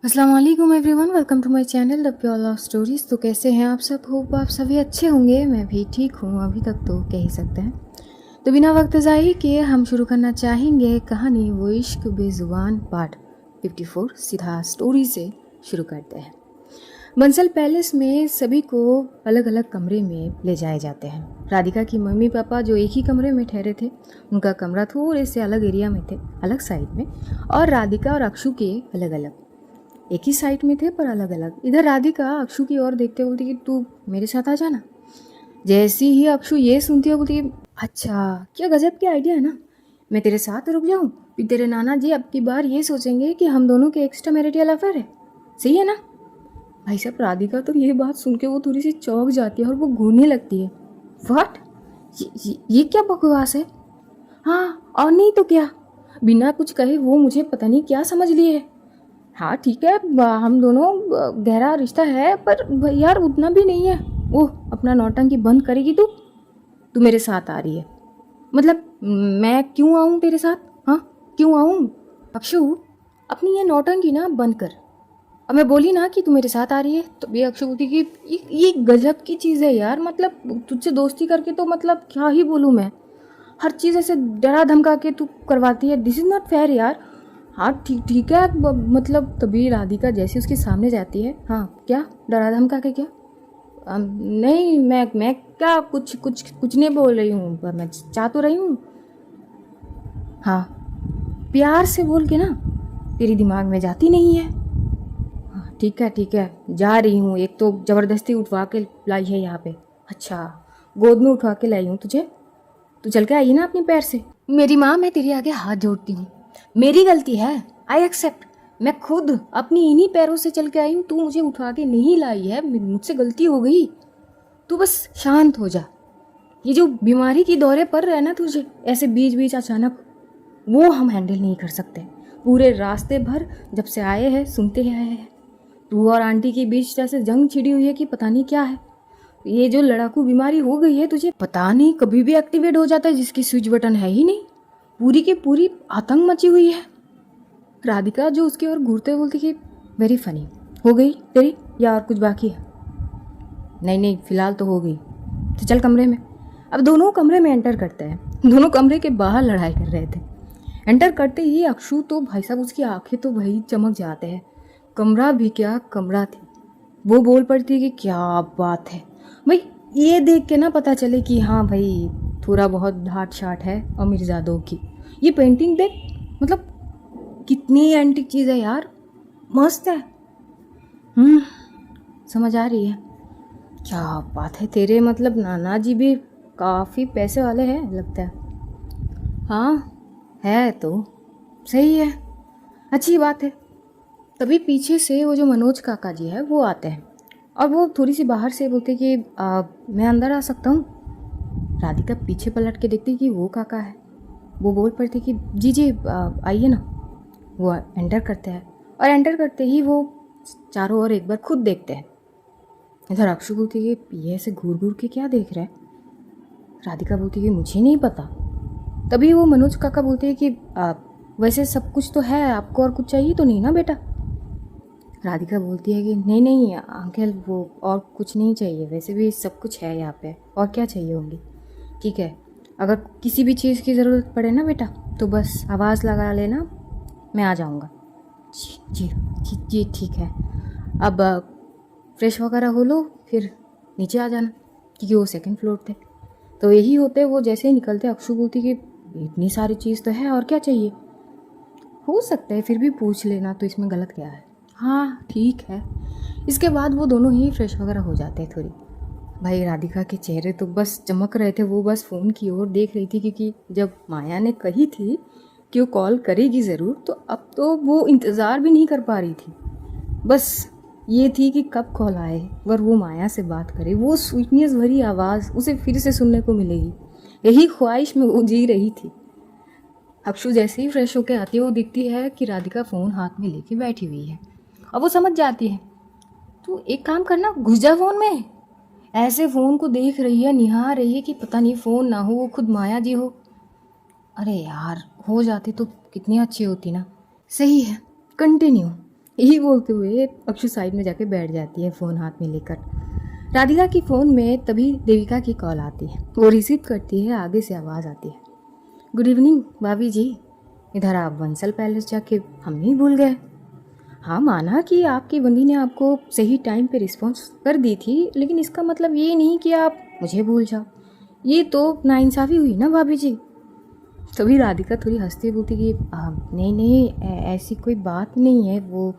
अस्सलाम वालेकुम everyone, welcome to my channel the pure love stories. तो कैसे हैं आप सब? होप आप सभी अच्छे होंगे। मैं भी ठीक हूँ, अभी तक तो कह ही सकते हैं। तो बिना वक्त ज़ाया किए हम शुरू करना चाहेंगे कहानी वो इश्क बेज़ुबान पार्ट 54। सीधा स्टोरी से शुरू करते हैं। बंसल पैलेस में सभी को अलग अलग कमरे में ले जाए जाते हैं। राधिका की मम्मी पापा जो एक ही कमरे में ठहरे थे, उनका कमरा थोड़े से अलग एरिया में थे, अलग साइड में, और राधिका और अक्षु के अलग अलग, एक ही साइड में थे पर अलग अलग। इधर राधिका अक्षु की ओर देखते बोलती कि तू मेरे साथ आ जाना। जैसी ही अक्षु ये सुनती है बोलती कि अच्छा, क्या गजब की आइडिया है ना, मैं तेरे साथ रुक जाऊं, फिर तेरे नाना जी अब की बार ये सोचेंगे कि हम दोनों के एक्स्ट्रा मैरिटल अफेयर है। सही है ना? भाई साहब, राधिका तो ये बात सुन के वो थोड़ी सी चौंक जाती है और वो घूरने लगती है। व्हाट? ये क्या बकवास है? हाँ और नहीं तो क्या, बिना कुछ कहे वो मुझे पता नहीं क्या समझ लिए है। हाँ ठीक है, हम दोनों गहरा रिश्ता है, पर यार उतना भी नहीं है। ओह, अपना नौटंकी बंद करेगी तू? तू मेरे साथ आ रही है मतलब मैं क्यों आऊँ तेरे साथ? हाँ क्यों आऊँ? अक्षु, अपनी ये नौटंकी ना बंद कर। अब मैं बोली ना कि तू मेरे साथ आ रही है, तो ये अक्षु बोलती कि ये गजब की चीज़ है यार, मतलब तुझसे दोस्ती करके तो मतलब क्या ही बोलूँ मैं, हर चीज़ ऐसे डरा धमका के तू करवाती है। दिस इज़ नॉट फेयर यार। हाँ ठीक ठीक है, मतलब तभी राधिका जैसे उसके सामने जाती है। हाँ क्या डरा धमका के क्या? नहीं, मैं क्या कुछ कुछ कुछ नहीं बोल रही हूँ, पर मैं चाह तो रही हूँ। हाँ प्यार से बोल के ना, तेरी दिमाग में जाती नहीं है। हाँ ठीक है, जा रही हूँ। एक तो ज़बरदस्ती उठवा के लाई है यहाँ पे। अच्छा, गोद में उठवा के लाई हूँ तुझे? तू चल के आई ना अपने पैर से। मेरी माँ, मैं तेरे आगे हाथ जोड़ती हूँ, मेरी गलती है, आई एक्सेप्ट। मैं खुद अपनी इन्हीं पैरों से चल के आई हूँ, तू मुझे उठा के नहीं लाई है, मुझसे गलती हो गई। तू बस शांत हो जा। ये जो बीमारी की दौरे पर रहे ना तुझे ऐसे बीच बीच अचानक, वो हम हैंडल नहीं कर सकते। पूरे रास्ते भर जब से आए हैं सुनते ही आए हैं, तू और आंटी के बीच जैसे जंग छिड़ी हुई है कि पता नहीं क्या है। ये जो लड़ाकू बीमारी हो गई है तुझे, पता नहीं कभी भी एक्टिवेट हो जाता है, जिसकी स्विच बटन है ही नहीं। पूरी की पूरी आतंक मची हुई है। राधिका जो उसकी ओर घूरते बोलती कि वेरी फनी। हो गई तेरी या और कुछ बाकी है? नहीं फिलहाल तो हो गई, तो चल कमरे में। अब दोनों कमरे में एंटर करते हैं। दोनों कमरे के बाहर लड़ाई कर रहे थे। एंटर करते ही अक्षु तो भाई साहब, उसकी आंखें तो भाई चमक जाते हैं। कमरा भी क्या कमरा थी। वो बोल पड़ती कि क्या बात है भाई, ये देख के ना पता चले कि हाँ भाई थोड़ा बहुत धाट शाट है अमीरजादों की। ये पेंटिंग देख, मतलब कितनी एंटिक चीज़ है यार, मस्त है। समझ आ रही है। क्या बात है, तेरे मतलब नाना जी भी काफ़ी पैसे वाले हैं लगता है। हाँ है तो सही है, अच्छी बात है। तभी पीछे से वो जो मनोज काका जी है वो आते हैं और वो थोड़ी सी बाहर से बोलते कि मैं अंदर आ सकता हूँ। राधिका पीछे पलट के देखती कि वो काका है। वो बोल पड़ती कि जी जी आइए ना। वो एंटर करते हैं और एंटर करते ही वो चारों ओर एक बार खुद देखते हैं। इधर अक्षु बोलती है ये ऐसे घूर घूर के क्या देख रहा है? राधिका बोलती है मुझे नहीं पता। तभी वो मनोज काका बोलते हैं कि वैसे सब कुछ तो है, आपको और कुछ चाहिए तो नहीं ना बेटा? राधिका बोलती है कि नहीं अंकल, वो और कुछ नहीं चाहिए, वैसे भी सब कुछ है यहाँ पे, और क्या चाहिए होंगी। ठीक है, अगर किसी भी चीज़ की ज़रूरत पड़े ना बेटा तो बस आवाज़ लगा लेना, मैं आ जाऊँगा। जी जी जी ठीक है। अब फ्रेश वगैरह हो लो, फिर नीचे आ जाना, क्योंकि वो सेकंड फ्लोर थे। तो यही होते वो जैसे ही निकलते अक्षु बोलती कि इतनी सारी चीज़ तो है, और क्या चाहिए? हो सकता है फिर भी पूछ लेना, तो इसमें गलत क्या है? हाँ ठीक है। इसके बाद वो दोनों ही फ्रेश वगैरह हो जाते हैं थोड़ी। भाई राधिका के चेहरे तो बस चमक रहे थे, वो बस फ़ोन की ओर देख रही थी, क्योंकि जब माया ने कही थी कि वो कॉल करेगी ज़रूर, तो अब तो वो इंतज़ार भी नहीं कर पा रही थी। बस ये थी कि कब कॉल आए और वो माया से बात करे, वो स्वीटनेस भरी आवाज़ उसे फिर से सुनने को मिलेगी। यही ख्वाहिश में वो जी रही थी। अक्षु जैसे ही फ्रेश होकर आती है, वो दिखती है कि राधिका फ़ोन हाथ में लेके बैठी हुई है और वो समझ जाती है। तू एक काम करना, घुस जा फ़ोन में। ऐसे फ़ोन को देख रही है, निहार रही है कि पता नहीं फ़ोन ना हो, वो खुद माया जी हो। अरे यार, हो जाती तो कितनी अच्छी होती ना। सही है, कंटिन्यू। यही बोलते हुए अक्षु साइड में जाके बैठ जाती है फ़ोन हाथ में लेकर। राधिका की फ़ोन में तभी देविका की कॉल आती है। वो रिसीव करती है, आगे से आवाज़ आती है, गुड इवनिंग भाभी जी, इधर आप वंसल पैलेस जाके हम ही भूल गए। हाँ, माना कि आपकी बंदी ने आपको सही टाइम पे रिस्पॉन्स कर दी थी, लेकिन इसका मतलब ये नहीं कि आप मुझे भूल जाओ। ये तो नाइंसाफ़ी हुई ना भाभी जी। तभी राधिका थोड़ी हंसती बोलती कि नहीं नहीं, ऐसी कोई बात नहीं है। वो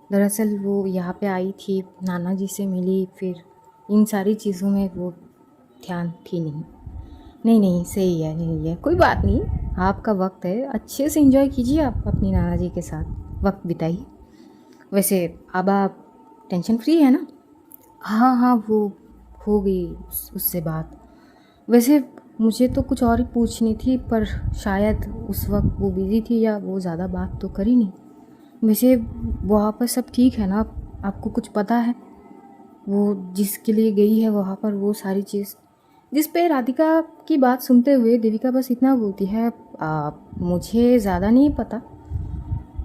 दरअसल वो यहाँ पे आई थी, नाना जी से मिली, फिर इन सारी चीज़ों में वो ध्यान थी नहीं। नहीं नहीं, सही है, नहीं है, कोई बात नहीं। आपका वक्त है, अच्छे से एंजॉय कीजिए, आप अपनी नाना जी के साथ वक्त बिताइए। वैसे अब आप टेंशन फ्री है ना? हाँ हाँ, वो हो गई उससे बात। वैसे मुझे तो कुछ और ही पूछनी थी, पर शायद उस वक्त वो बिज़ी थी या वो ज़्यादा बात तो करी नहीं। वैसे वहाँ पर सब ठीक है ना? आपको कुछ पता है वो जिसके लिए गई है वहाँ पर, वो सारी चीज़? जिस पे राधिका की बात सुनते हुए देविका बस इतना बोलती है, मुझे ज़्यादा नहीं पता,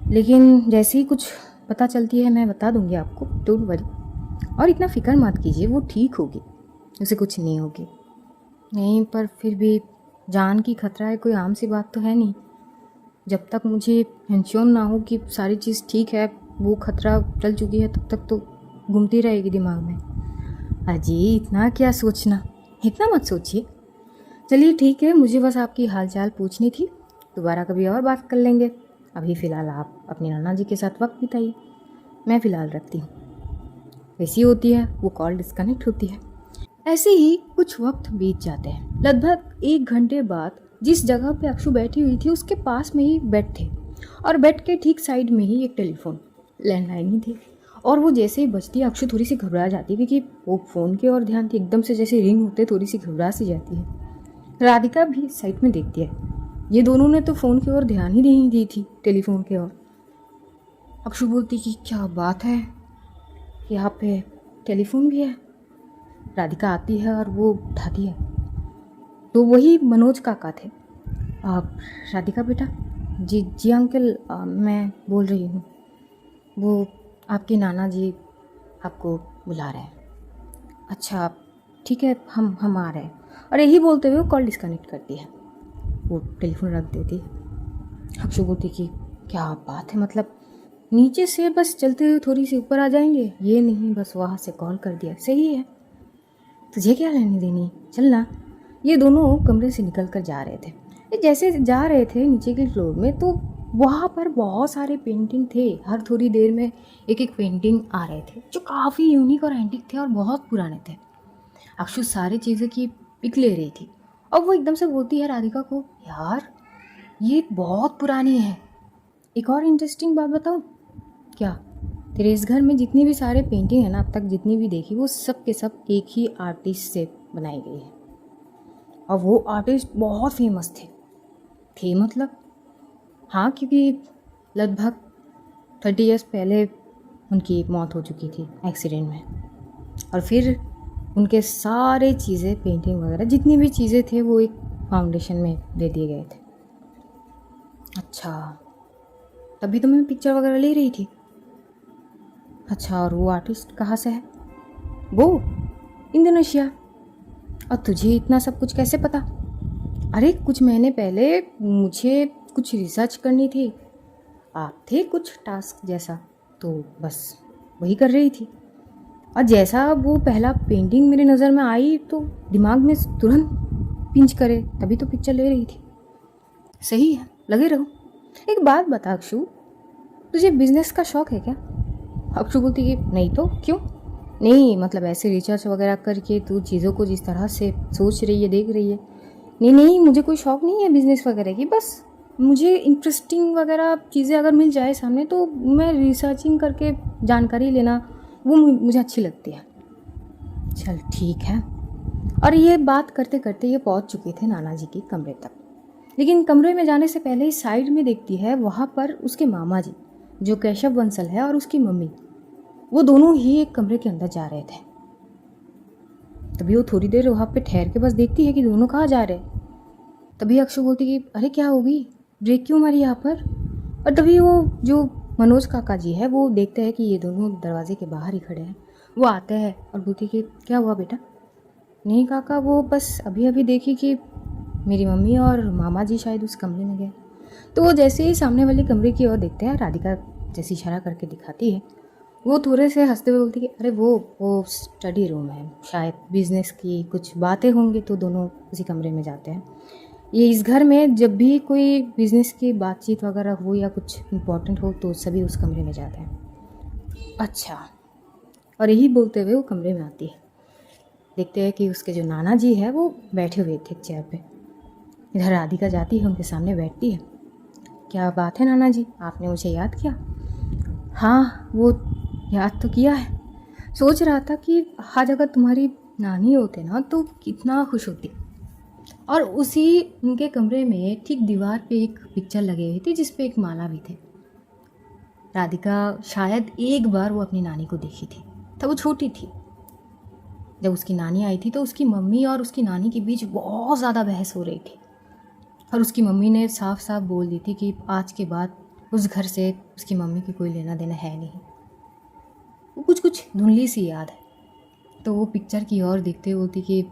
लेकिन जैसे ही कुछ पता चलती है मैं बता दूंगी आपको, डोंट वरी। और इतना फिक्र मत कीजिए, वो ठीक होगी, उसे कुछ नहीं होगी। नहीं, पर फिर भी जान की खतरा है, कोई आम सी बात तो है नहीं। जब तक मुझे इंश्योर ना हो कि सारी चीज़ ठीक है, वो खतरा टल चुकी है, तब तक तो घूमती रहेगी दिमाग में। अजी इतना क्या सोचना, इतना मत सोचिए। चलिए ठीक है, मुझे बस आपकी हालचाल पूछनी थी। दोबारा कभी और बात कर लेंगे। अभी फ़िलहाल आप अपनी नाना जी के साथ वक्त बिताइए, मैं फ़िलहाल रखती हूँ। ऐसी होती है, वो कॉल डिस्कनेक्ट होती है। ऐसे ही कुछ वक्त बीत जाते हैं। लगभग 1 घंटे बाद जिस जगह पे अक्षु बैठी हुई थी उसके पास में ही बेड थे, और बेड के ठीक साइड में ही एक टेलीफोन, लैंडलाइन ही थी। और वो जैसे ही बजती है अक्षु थोड़ी सी घबरा जाती है, क्योंकि वो फ़ोन की ओर ध्यान थी, एकदम से जैसे रिंग होते थोड़ी सी घबरा सी जाती है। राधिका भी साइड में देखती है, ये दोनों ने तो फ़ोन की ओर ध्यान ही नहीं दी थी, टेलीफोन की ओर। अक्षु बोलती कि क्या बात है, यहाँ पे टेलीफोन भी है। राधिका आती है और वो उठाती है, तो वही मनोज काका थे। आप राधिका बेटा? जी जी अंकल, मैं बोल रही हूँ, वो आपके नाना जी आपको बुला रहे हैं। अच्छा ठीक है, हम आ रहे हैं। और यही बोलते हुए वो कॉल डिस्कनेक्ट करती है, वो टेलीफोन रख देती है। अक्षु बोलती कि क्या बात है, मतलब नीचे से बस चलते हुए थोड़ी सी ऊपर आ जाएंगे, ये नहीं बस वहाँ से कॉल कर दिया, सही है, तुझे क्या लेनी देनी, चलना। ये दोनों कमरे से निकल कर जा रहे थे। ये जैसे जा रहे थे नीचे के फ्लोर में, तो वहाँ पर बहुत सारे पेंटिंग थे। हर थोड़ी देर में एक एक पेंटिंग आ रहे थे, जो काफ़ी यूनिक और एंटिक थे और बहुत पुराने थे। अक्षु सारी चीज़ों की पिक ले रही थी, और वो एकदम से बोलती है राधिका को, यार ये बहुत पुरानी है। एक और इंटरेस्टिंग बात बताऊँ क्या? तेरे इस घर में जितनी भी सारे पेंटिंग है ना, अब तक जितनी भी देखी, वो सब के सब एक ही आर्टिस्ट से बनाई गई है। और वो आर्टिस्ट बहुत फेमस थे मतलब, हाँ, क्योंकि लगभग 30 ईयर्स पहले उनकी मौत हो चुकी थी एक्सीडेंट में। और फिर उनके सारे चीज़ें, पेंटिंग वगैरह जितनी भी चीज़ें थे, वो एक फाउंडेशन में दे दिए गए थे। अच्छा, तभी तो मैं पिक्चर वगैरह ले रही थी। अच्छा, और वो आर्टिस्ट कहाँ से है? वो इंडोनेशिया। और तुझे इतना सब कुछ कैसे पता? अरे कुछ महीने पहले मुझे कुछ रिसर्च करनी थी, आप थे कुछ टास्क जैसा, तो बस वही कर रही थी। और जैसा वो पहला पेंटिंग मेरी नज़र में आई, तो दिमाग में तुरंत पिंच करे, तभी तो पिक्चर ले रही थी। सही है, लगे रहो। एक बात बता अक्षु, तुझे बिजनेस का शौक है क्या? अक्षु बोलती कि नहीं तो क्यों? नहीं मतलब ऐसे रिसर्च वगैरह करके तू चीज़ों को जिस तरह से सोच रही है, देख रही है, नहीं नहीं, मुझे कोई शौक़ नहीं है बिज़नेस वगैरह की। बस मुझे इंटरेस्टिंग वगैरह चीज़ें अगर मिल जाए सामने, तो मैं रिसर्चिंग करके जानकारी लेना, वो मुझे अच्छी लगती है। चल ठीक है। और ये बात करते करते ये पहुंच चुके थे नाना जी के कमरे तक। लेकिन कमरे में जाने से पहले ही साइड में देखती है, वहाँ पर उसके मामा जी, जो केशव बंसल है, और उसकी मम्मी, वो दोनों ही एक कमरे के अंदर जा रहे थे। तभी वो थोड़ी देर वहाँ पे ठहर के बस देखती है कि दोनों कहाँ जा रहे। तभी अक्षु बोलती कि अरे क्या होगी, ब्रेक क्यों मारी यहाँ पर? और तभी वो जो मनोज काका जी है वो देखते हैं कि ये दोनों दरवाजे के बाहर ही खड़े हैं। वो आते हैं और बोलती कि क्या हुआ बेटा? नहीं काका, वो बस अभी अभी देखी कि मेरी मम्मी और मामा जी शायद उस कमरे में गए। तो वो जैसे ही सामने वाले कमरे की ओर देखते हैं, राधिका जैसी इशारा करके दिखाती है, वो थोड़े से हंसते हुए बोलती कि अरे वो स्टडी रूम है, शायद बिजनेस की कुछ बातें होंगी तो दोनों उसी कमरे में जाते हैं। ये इस घर में जब भी कोई बिजनेस की बातचीत वगैरह हो या कुछ इम्पोर्टेंट हो तो सभी उस कमरे में जाते हैं। अच्छा। और यही बोलते हुए वो कमरे में आती है। देखते हैं कि उसके जो नाना जी है वो बैठे हुए थे एक चेयर पे। इधर राधिका जाती है, उनके सामने बैठती है। क्या बात है नाना जी, आपने मुझे याद किया? हाँ, वो याद तो किया है। सोच रहा था कि आज अगर तुम्हारी नानी होते ना तो कितना खुश होती। और उसी उनके कमरे में ठीक दीवार पे एक पिक्चर लगी हुई थी जिस पे एक माला भी थी। राधिका शायद एक बार वो अपनी नानी को देखी थी, तब वो छोटी थी। जब उसकी नानी आई थी तो उसकी मम्मी और उसकी नानी के बीच बहुत ज़्यादा बहस हो रही थी और उसकी मम्मी ने साफ साफ बोल दी थी कि आज के बाद उस घर से उसकी मम्मी की कोई लेना देना है नहीं। वो कुछ कुछ धुंधली सी याद है। तो वो पिक्चर की ओर देखते हुए बोलती कि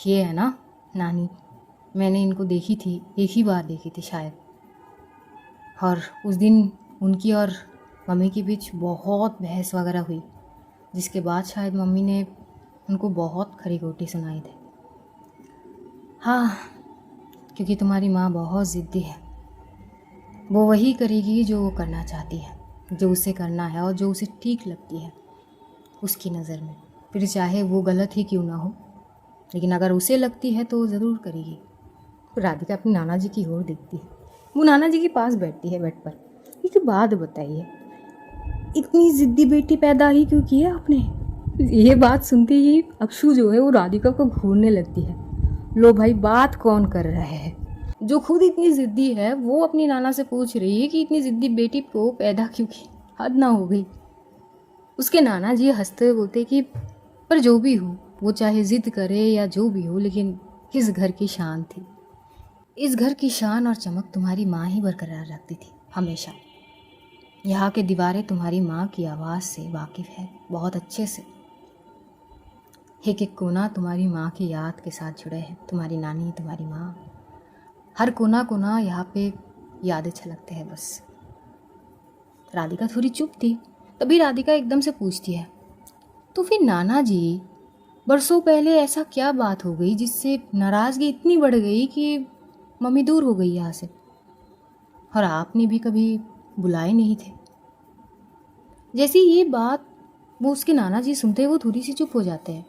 ये है ना नानी, मैंने इनको देखी थी, एक ही बार देखी थी शायद। और उस दिन उनकी और मम्मी के बीच बहुत बहस वगैरह हुई, जिसके बाद शायद मम्मी ने उनको बहुत खरी खोटी सुनाई थी। हाँ, क्योंकि तुम्हारी माँ बहुत ज़िद्दी है। वो वही करेगी जो वो करना चाहती है, जो उसे करना है और जो उसे ठीक लगती है उसकी नज़र में, फिर चाहे वो गलत ही क्यों ना हो, लेकिन अगर उसे लगती है तो वो ज़रूर करेगी। राधिका अपने नाना जी की ओर देखती है। वो नाना जी के पास बैठती है बेड पर। एक बात बताइए, इतनी ज़िद्दी बेटी पैदा ही क्यों की है आपने? ये बात सुनते ही अक्षु जो है वो राधिका को घूरने लगती है। लो भाई, बात कौन कर रहा है? जो खुद इतनी ज़िद्दी है वो अपनी नाना से पूछ रही है कि इतनी ज़िद्दी बेटी को पैदा क्यों की? हद ना हो गई। उसके नाना जी हंसते हुए बोलते कि पर जो भी हो, वो चाहे ज़िद करे या जो भी हो, लेकिन इस घर की शान थी। इस घर की शान और चमक तुम्हारी माँ ही बरकरार रखती थी हमेशा। यहाँ के दीवारें तुम्हारी माँ की आवाज़ से वाकिफ़ है बहुत अच्छे से। एक एक कोना तुम्हारी माँ की याद के साथ जुड़े हैं। तुम्हारी नानी, तुम्हारी माँ, हर कोना कोना यहाँ पे यादें छलकते हैं बस। राधिका थोड़ी चुप थी। तभी राधिका एकदम से पूछती है, तो फिर नाना जी, बरसों पहले ऐसा क्या बात हो गई जिससे नाराज़गी इतनी बढ़ गई कि मम्मी दूर हो गई यहाँ से, और आपने भी कभी बुलाए नहीं थे? जैसे ये बात वो उसके नाना जी सुनते वो थोड़ी सी चुप हो जाते हैं।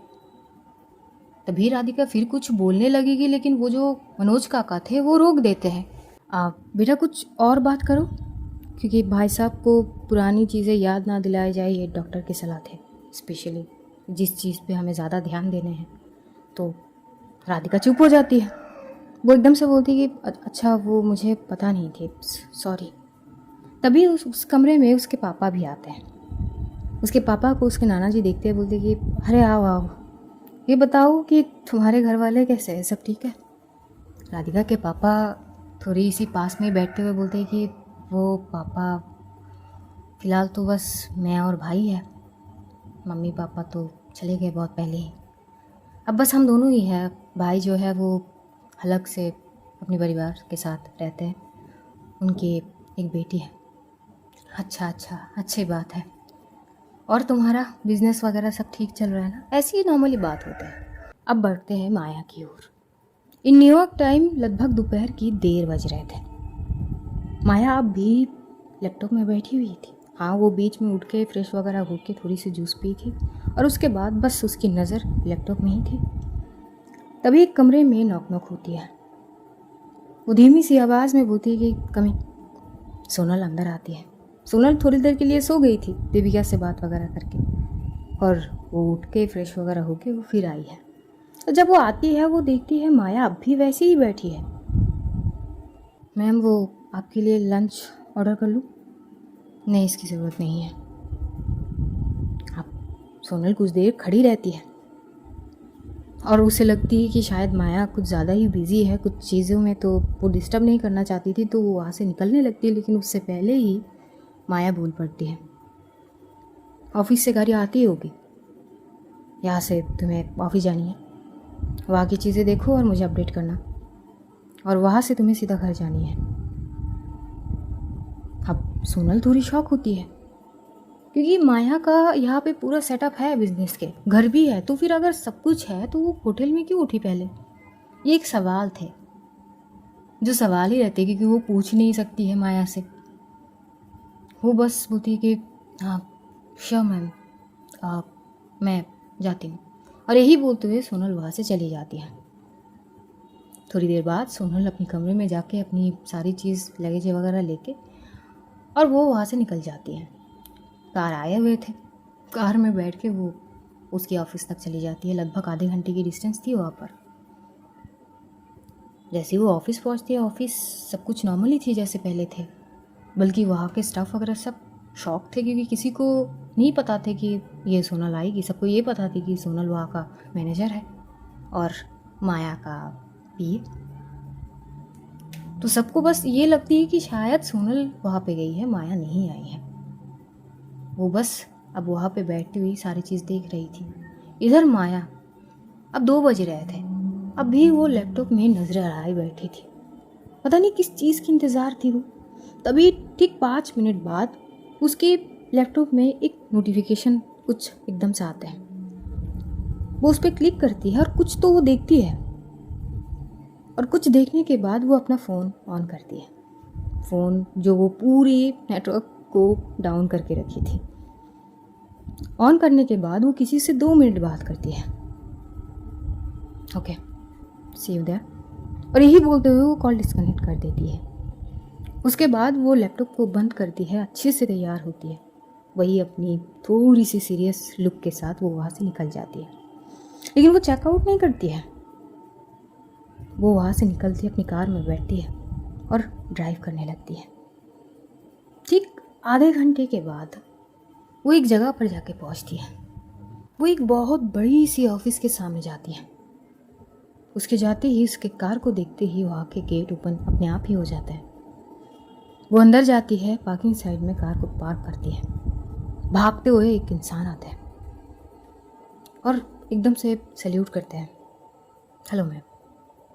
तभी राधिका फिर कुछ बोलने लगेगी, लेकिन वो जो मनोज काका थे वो रोक देते हैं। आप बेटा कुछ और बात करो, क्योंकि भाई साहब को पुरानी चीज़ें याद ना दिलाई जाए, ये डॉक्टर की सलाह थे, स्पेशली जिस चीज़ पे हमें ज़्यादा ध्यान देने हैं। तो राधिका चुप हो जाती है। वो एकदम से बोलती कि अच्छा, वो मुझे पता नहीं थी, सॉरी। तभी उस कमरे में उसके पापा भी आते हैं। उसके पापा को उसके नाना जी देखते हैं, बोलते कि अरे आओ आओ, ये बताओ कि तुम्हारे घर वाले कैसे हैं, सब ठीक है? राधिका के पापा थोड़ी सी पास में बैठते हुए बोलते हैं कि वो पापा फ़िलहाल तो बस मैं और भाई है, मम्मी पापा तो चले गए बहुत पहले ही, अब बस हम दोनों ही हैं। भाई जो है वो अलग से अपने परिवार के साथ रहते हैं, उनकी एक बेटी है। अच्छा अच्छा, अच्छी बात है। और तुम्हारा बिजनेस वगैरह सब ठीक चल रहा है ना? ऐसी ही नॉर्मली बात होता है। अब बढ़ते हैं माया की ओर। इन न्यूयॉर्क टाइम लगभग दोपहर की 1:30 बज रहे थे। माया अब भी लैपटॉप में बैठी हुई थी। हाँ, वो बीच में उठ के फ्रेश वगैरह होके थोड़ी सी जूस पी थी और उसके बाद बस उसकी नज़र लैपटॉप में ही थी। तभी एक कमरे में नॉक नॉक होती है। वो धीमी सी आवाज़ में बोलती है कि कमी। सोनल अंदर आती है। सोनल थोड़ी देर के लिए सो गई थी देविका से बात वगैरह करके, और वो उठ के फ्रेश वगैरह होके वो फिर आई है। तो जब वो आती है वो देखती है माया अब भी वैसी ही बैठी है। मैम, वो आपके लिए लंच ऑर्डर कर लूँ? नहीं, इसकी ज़रूरत नहीं है। आप सोनल कुछ देर खड़ी रहती है और उसे लगती है कि शायद माया कुछ ज़्यादा ही बिजी है कुछ चीज़ों में, तो वो डिस्टर्ब नहीं करना चाहती थी, तो वो वहाँ से निकलने लगती है। लेकिन उससे पहले ही माया बोल पड़ती है, ऑफिस से घर आती होगी, यहाँ से तुम्हें ऑफिस जानी है, वहाँ की चीज़ें देखो और मुझे अपडेट करना, और वहाँ से तुम्हें सीधा घर जानी है। अब सोनल थोड़ी शॉक होती है, क्योंकि माया का यहाँ पे पूरा सेटअप है बिजनेस के, घर भी है, तो फिर अगर सब कुछ है तो वो होटल में क्यों उठी पहले? ये एक सवाल थे जो सवाल ही रहते, क्योंकि वो पूछ नहीं सकती है माया से। वो बस बोलती है कि हाँ श्योर मैम, मैं जाती हूँ, और यही बोलते हुए सोनल वहाँ से चली जाती है। थोड़ी देर बाद सोनल अपने कमरे में जाके अपनी सारी चीज़ लगेज वगैरह लेके और वो वहाँ से निकल जाती है। कार आए हुए थे, कार में बैठ के वो उसकी ऑफिस तक चली जाती है। लगभग आधे घंटे की डिस्टेंस थी वहाँ पर। जैसे वो ऑफिस पहुँचती है, ऑफिस सब कुछ नॉर्मली थी जैसे पहले थे, बल्कि वहाँ के स्टाफ वगैरह सब शॉक थे, क्योंकि किसी को नहीं पता थे कि ये सोनल आएगी। सबको ये पता थी कि सोनल वहाँ का मैनेजर है और माया का पीए। तो सबको बस ये लगती है कि शायद सोनल वहाँ पे गई है, माया नहीं आई है। वो बस अब वहाँ पे बैठी हुई सारी चीज़ देख रही थी। इधर माया, अब 2 बज रहे थे, अब भी वो लैपटॉप में नजर आए बैठी थी। पता नहीं किस चीज़ की इंतज़ार थी वो। तभी ठीक 5 मिनट बाद उसके लैपटॉप में एक नोटिफिकेशन कुछ एकदम से आता है। वो उस पर क्लिक करती है और कुछ तो वो देखती है, और कुछ देखने के बाद वो अपना फ़ोन ऑन करती है। फ़ोन जो वो पूरी नेटवर्क को डाउन करके रखी थी। ऑन करने के बाद वो किसी से 2 मिनट बात करती है। ओके, सी यू देयर, और यही बोलते हुए वो कॉल डिस्कनेक्ट कर देती है। उसके बाद वो लैपटॉप को बंद करती है, अच्छे से तैयार होती है, वही अपनी थोड़ी सी सीरियस लुक के साथ वो वहाँ से निकल जाती है। लेकिन वो चेकआउट नहीं करती है। वो वहाँ से निकलती है, अपनी कार में बैठती है और ड्राइव करने लगती है। ठीक आधे घंटे के बाद वो एक जगह पर जाके पहुँचती है। वो एक बहुत बड़ी सी ऑफिस के सामने जाती है। उसके जाते ही, उसके कार को देखते ही वहाँ के गेट ओपन अपने आप ही हो जाता है। वो अंदर जाती है, पार्किंग साइड में कार को पार्क करती है। भागते हुए एक इंसान आता है और एकदम से सैल्यूट करता है, hello ma'am,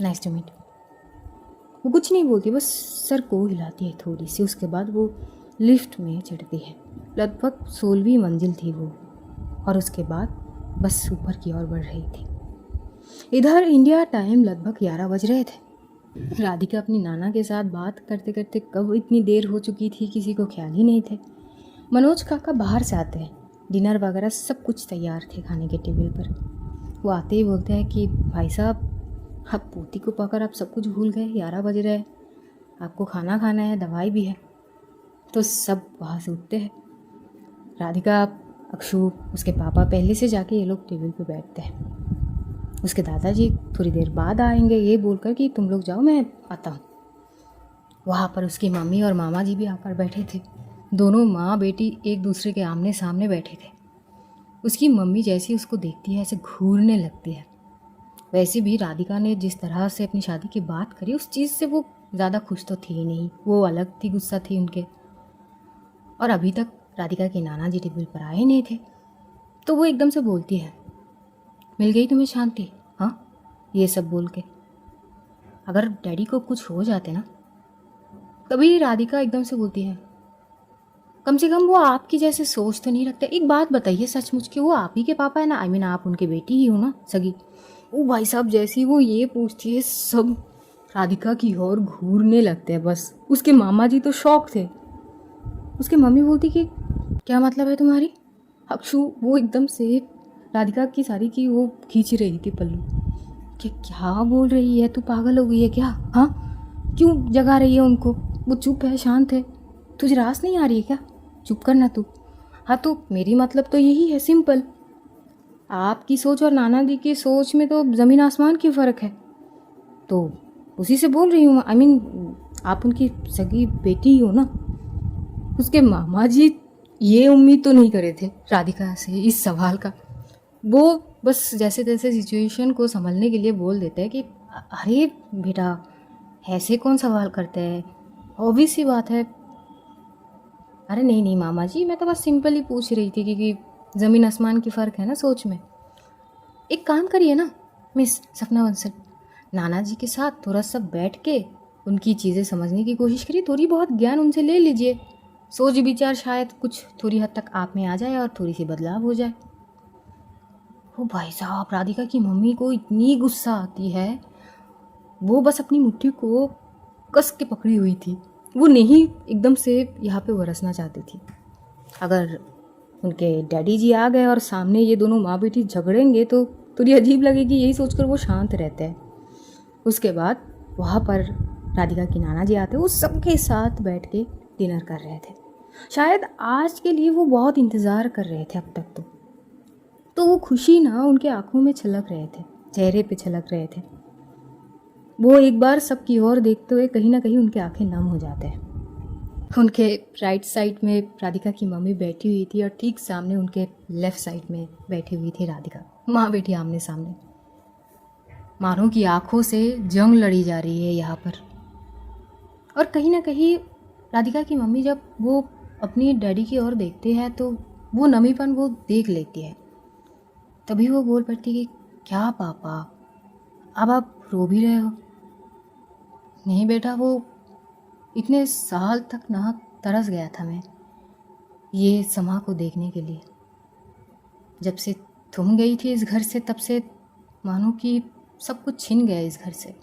nice to meet. वो कुछ नहीं बोलती, बस सर को हिलाती है थोड़ी सी। उसके बाद वो लिफ्ट में चढ़ती है। लगभग 16वीं मंजिल थी वो, और उसके बाद बस ऊपर की ओर बढ़ रही थी। इधर इंडिया टाइम लगभग 11 बज रहे थे। राधिका अपनी नाना के साथ बात करते करते कब इतनी देर हो चुकी थी किसी को ख्याल ही नहीं थे। मनोज काका बाहर से आते हैं, डिनर वगैरह सब कुछ तैयार थे खाने के टेबल पर। वो आते ही बोलते हैं कि भाई साहब, आप पोती को पाकर आप सब कुछ भूल गए, 11 बज रहे हैं, आपको खाना खाना है, दवाई भी है। तो सब वहाँ से उठते हैं। राधिका, अक्षु, उसके पापा पहले से जाके ये लोग टेबल पे बैठते हैं। उसके दादाजी थोड़ी देर बाद आएंगे ये बोलकर कि तुम लोग जाओ, मैं आता हूँ। वहाँ पर उसकी मम्मी और मामा जी भी आकर बैठे थे। दोनों माँ बेटी एक दूसरे के आमने सामने बैठे थे। उसकी मम्मी जैसी उसको देखती है ऐसे घूरने लगती है। वैसे भी राधिका ने जिस तरह से अपनी शादी की बात करी, उस चीज़ से वो ज़्यादा खुश तो थी नहीं। वो अलग थी, गुस्सा थी उनके। और अभी तक राधिका के नाना जी टेबल पर आए नहीं थे। तो वो एकदम से बोलती है, मिल गई तुम्हें शांति? हाँ, ये सब बोल के अगर डैडी को कुछ हो जाते ना। तभी राधिका एकदम से बोलती है, कम से कम वो आपकी जैसे सोच तो नहीं रखते। एक बात बताइए, सचमुच कि वो आप ही के पापा है ना? आई मीन आप उनके बेटी ही हो ना, सगी? ओ भाई साहब, जैसी वो ये पूछती है सब राधिका की ओर घूरने लगते हैं। बस उसके मामा जी तो शॉक थे। उसकी मम्मी बोलती कि क्या मतलब है तुम्हारी? अक्षु वो एकदम से राधिका की साड़ी की वो खींच रही थी पल्लू कि क्या बोल रही है, तू पागल हो गई है क्या? हाँ, क्यों जगा रही है उनको? वो चुप है, शांत है, तुझे रास नहीं आ रही है क्या? चुप करना तू। हाँ, तो मेरी मतलब तो यही है, सिंपल। आपकी सोच और नाना दी की सोच में तो ज़मीन आसमान की फ़र्क है। तो उसी से बोल रही हूँ। आई मीन आप उनकी सगी बेटी ही हो ना। उसके मामा जी ये उम्मीद तो नहीं करे थे राधिका से इस सवाल का। वो बस जैसे तैसे सिचुएशन को संभलने के लिए बोल देते हैं कि अरे बेटा, ऐसे कौन सवाल करते हैं, ऑब्वियस सी बात है, अरे नहीं नहीं मामा जी, मैं तो बस सिंपल ही पूछ रही थी क्योंकि ज़मीन आसमान की फ़र्क है ना सोच में। एक काम करिए ना मिस सपना बंसल, नाना जी के साथ थोड़ा सा बैठ के उनकी चीज़ें समझने की कोशिश करिए, थोड़ी बहुत ज्ञान उनसे ले लीजिए। सोच विचार शायद कुछ थोड़ी हद तक आप में आ जाए और थोड़ी सी बदलाव हो जाए। वो भाई साहब, राधिका की मम्मी को इतनी गुस्सा आती है, वो बस अपनी मुट्ठी को कस के पकड़ी हुई थी। वो नहीं एकदम से यहाँ पे बरसना चाहती थी। अगर उनके डैडी जी आ गए और सामने ये दोनों माँ बेटी झगड़ेंगे तो थोड़ी अजीब लगेगी, यही सोचकर वो शांत रहते हैं। उसके बाद वहाँ पर राधिका की नाना जी आते, वो सबके साथ बैठ के डिनर कर रहे थे। शायद आज के लिए वो बहुत इंतज़ार कर रहे थे अब तक तो वो खुशी ना उनके आंखों में छलक रहे थे, चेहरे पे छलक रहे थे। वो एक बार सबकी ओर देखते हुए कहीं ना कहीं उनके आंखें नम हो जाते हैं। उनके राइट साइड में राधिका की मम्मी बैठी हुई थी और ठीक सामने उनके लेफ़्ट साइड में बैठी हुई थी राधिका, माँ बेटी आमने सामने। मारों की आंखों से जंग लड़ी जा रही है यहाँ पर। और कहीं ना कहीं राधिका की मम्मी जब वो अपनी डैडी की ओर देखते हैं तो वो नमीपन वो देख लेती है। तभी वो बोल पड़ती कि क्या पापा, अब आप रो भी रहे हो? नहीं बेटा, वो इतने साल तक ना तरस गया था मैं ये समा को देखने के लिए। जब से तुम गई थी इस घर से तब से मानो कि सब कुछ छिन गया इस घर से।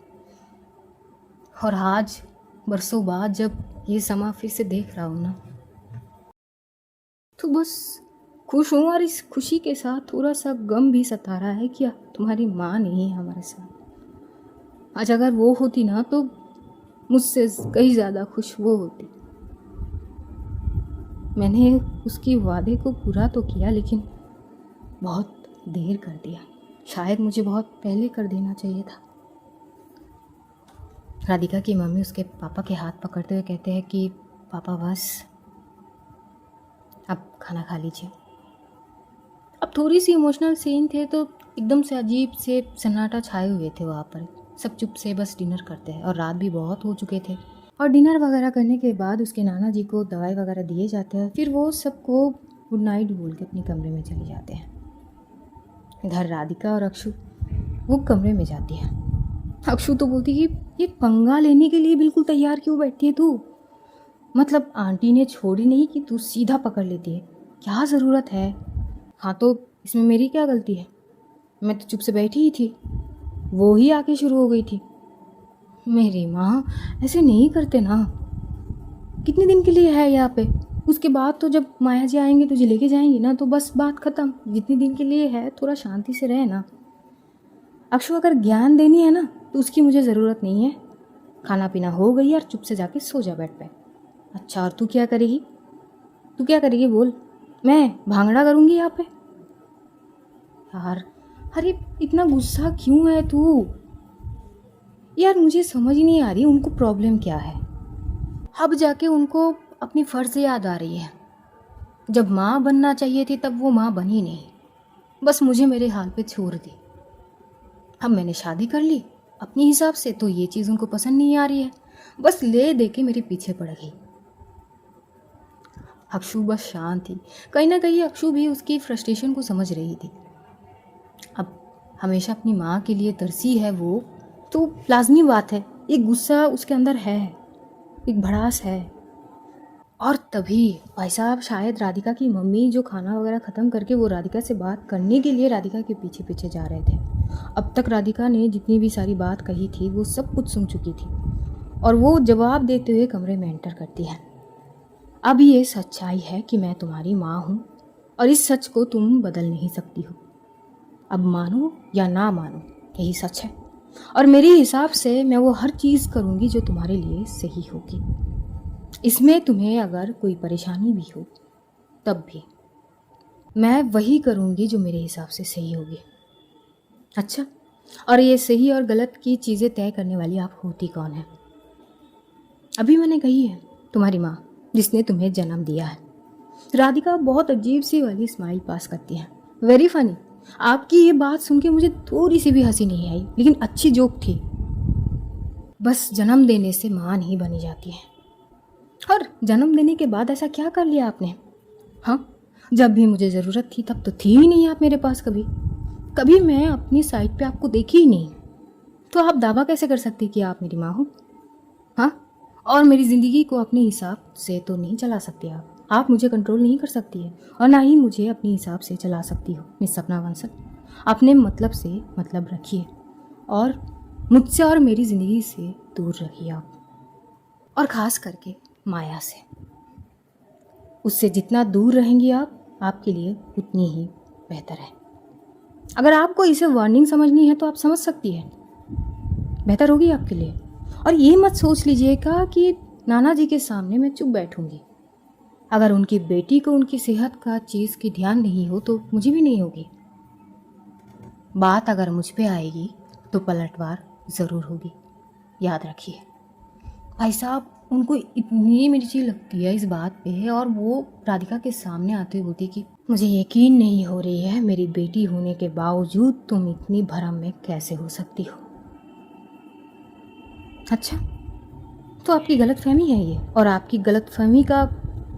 और आज बरसों बाद जब ये समा फिर से देख रहा हूँ ना, तो बस खुश हूँ। और इस खुशी के साथ थोड़ा सा गम भी सता रहा है कि तुम्हारी माँ नहीं है हमारे साथ। आज अगर वो होती ना तो मुझसे कहीं ज़्यादा खुश वो होती। मैंने उसकी वादे को पूरा तो किया लेकिन बहुत देर कर दिया। शायद मुझे बहुत पहले कर देना चाहिए था। राधिका की मम्मी उसके पापा के हाथ पकड़ते हुए कहते हैं कि पापा बस अब खाना खा लीजिए। अब थोड़ी सी इमोशनल सीन थे तो एकदम से अजीब से सन्नाटा छाए हुए थे वहाँ पर। सब चुप से बस डिनर करते हैं और रात भी बहुत हो चुके थे। और डिनर वगैरह करने के बाद उसके नाना जी को दवाई वगैरह दिए जाते हैं। फिर वो सबको गुड नाइट बोल के अपने कमरे में चले जाते हैं। इधर राधिका और अक्षु वो कमरे में जाती है। अक्षु तो बोलती कि ये पंगा लेने के लिए बिल्कुल तैयार क्यों बैठती है तू? मतलब आंटी ने छोड़ी नहीं कि तू सीधा पकड़ लेती है, क्या ज़रूरत है? हाँ तो इसमें मेरी क्या गलती है? मैं तो चुप से बैठी ही थी, वो ही आके शुरू हो गई थी। मेरी माँ ऐसे नहीं करते ना। कितने दिन के लिए है यहाँ पे? उसके बाद तो जब माया जी आएंगे तुझे लेके जाएंगी ना तो बस बात ख़त्म। जितने दिन के लिए है थोड़ा शांति से रहे ना। अक्षु अगर ज्ञान देनी है ना तो उसकी मुझे ज़रूरत नहीं है। खाना पीना हो गई और चुप से जाके सो जा बेड पे। अच्छा और तू क्या करेगी? तू क्या करेगी बोल? मैं भांगड़ा करूँगी यहाँ पे? यार अरे इतना गुस्सा क्यों है तू? यार मुझे समझ ही नहीं आ रही उनको प्रॉब्लम क्या है। अब जाके उनको अपनी फ़र्ज़ याद आ रही है। जब माँ बनना चाहिए थी तब वो माँ बनी नहीं, बस मुझे मेरे हाल पे छोड़ दी। अब मैंने शादी कर ली अपने हिसाब से तो ये चीज़ उनको पसंद नहीं आ रही है, बस ले दे के मेरे पीछे पड़ गई। अक्षु बस शांत थी। कहीं ना कहीं अक्षु भी उसकी फ्रस्ट्रेशन को समझ रही थी। अब हमेशा अपनी माँ के लिए तरसी है वो तो लाजमी बात है, एक गुस्सा उसके अंदर है, एक भड़ास है। और तभी भाई साहब शायद राधिका की मम्मी जो खाना वगैरह ख़त्म करके वो राधिका से बात करने के लिए राधिका के पीछे पीछे जा रहे थे। अब तक राधिका ने जितनी भी सारी बात कही थी वो सब कुछ सुन चुकी थी और वो जवाब देते हुए कमरे में एंटर करती है। अब ये सच्चाई है कि मैं तुम्हारी माँ हूँ और इस सच को तुम बदल नहीं सकती हो। अब मानो या ना मानो यही सच है और मेरे हिसाब से मैं वो हर चीज़ करूँगी जो तुम्हारे लिए सही होगी। इसमें तुम्हें अगर कोई परेशानी भी हो तब भी मैं वही करूँगी जो मेरे हिसाब से सही होगी। अच्छा और ये सही और गलत की चीज़ें तय करने वाली आप होती कौन है? अभी मैंने कही है, तुम्हारी माँ जिसने तुम्हें जन्म दिया है। राधिका बहुत अजीब सी वाली स्माइल पास करती है। Very funny. आपकी ये बात सुन के मुझे थोड़ी सी भी हंसी नहीं आई, लेकिन अच्छी जोक थी। बस जन्म देने से माँ नहीं बनी जाती है। और जन्म देने के बाद ऐसा क्या कर लिया आपने? हाँ, जब भी मुझे ज़रूरत थी तब तो थी ही नहीं आप मेरे पास। कभी कभी मैं अपनी साइड पे आपको देखी ही नहीं, तो आप दावा कैसे कर सकती कि आप मेरी माँ हो? हाँ, और मेरी ज़िंदगी को अपने हिसाब से तो नहीं चला सकती आप मुझे कंट्रोल नहीं कर सकती है, और ना ही मुझे अपने हिसाब से चला सकती हो मिस सपना बंसल। अपने मतलब से मतलब रखिए, और मुझसे और मेरी ज़िंदगी से दूर रखिए आप, और ख़ास करके माया से। उससे जितना दूर रहेंगी आप, आपके लिए उतनी ही बेहतर है। अगर आपको इसे वार्निंग समझनी है तो आप समझ सकती है, बेहतर होगी आपके लिए। और ये मत सोच लीजिएगा कि नाना जी के सामने मैं चुप बैठूंगी। अगर उनकी बेटी को उनकी सेहत का चीज़ की ध्यान नहीं हो तो मुझे भी नहीं होगी। बात अगर मुझ पे आएगी तो पलटवार ज़रूर होगी, याद रखिए। भाई साहब, उनको इतनी मिर्ची लगती है इस बात पे, और वो राधिका के सामने आते हुए बोलती कि मुझे यकीन नहीं हो रही है मेरी बेटी होने के बावजूद तुम इतनी भरम में कैसे हो सकती हो। अच्छा, तो आपकी गलतफहमी है ये, और आपकी गलतफहमी का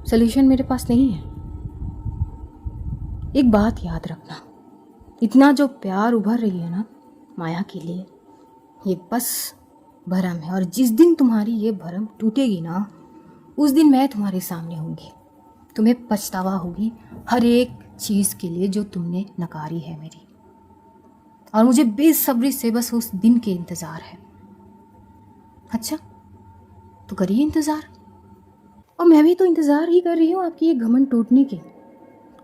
सलूशन मेरे पास नहीं है। एक बात याद रखना, इतना जो प्यार उभर रही है ना माया के लिए, ये बस भरम है। और जिस दिन तुम्हारी ये भरम टूटेगी ना, उस दिन मैं तुम्हारे सामने होंगी। तुम्हें पछतावा होगी हर एक चीज़ के लिए जो तुमने नकारी है मेरी, और मुझे बेसब्री से बस उस दिन के इंतज़ार है। अच्छा, तो करिए इंतज़ार, और मैं भी तो इंतज़ार ही कर रही हूँ आपकी ये घमंड टूटने की।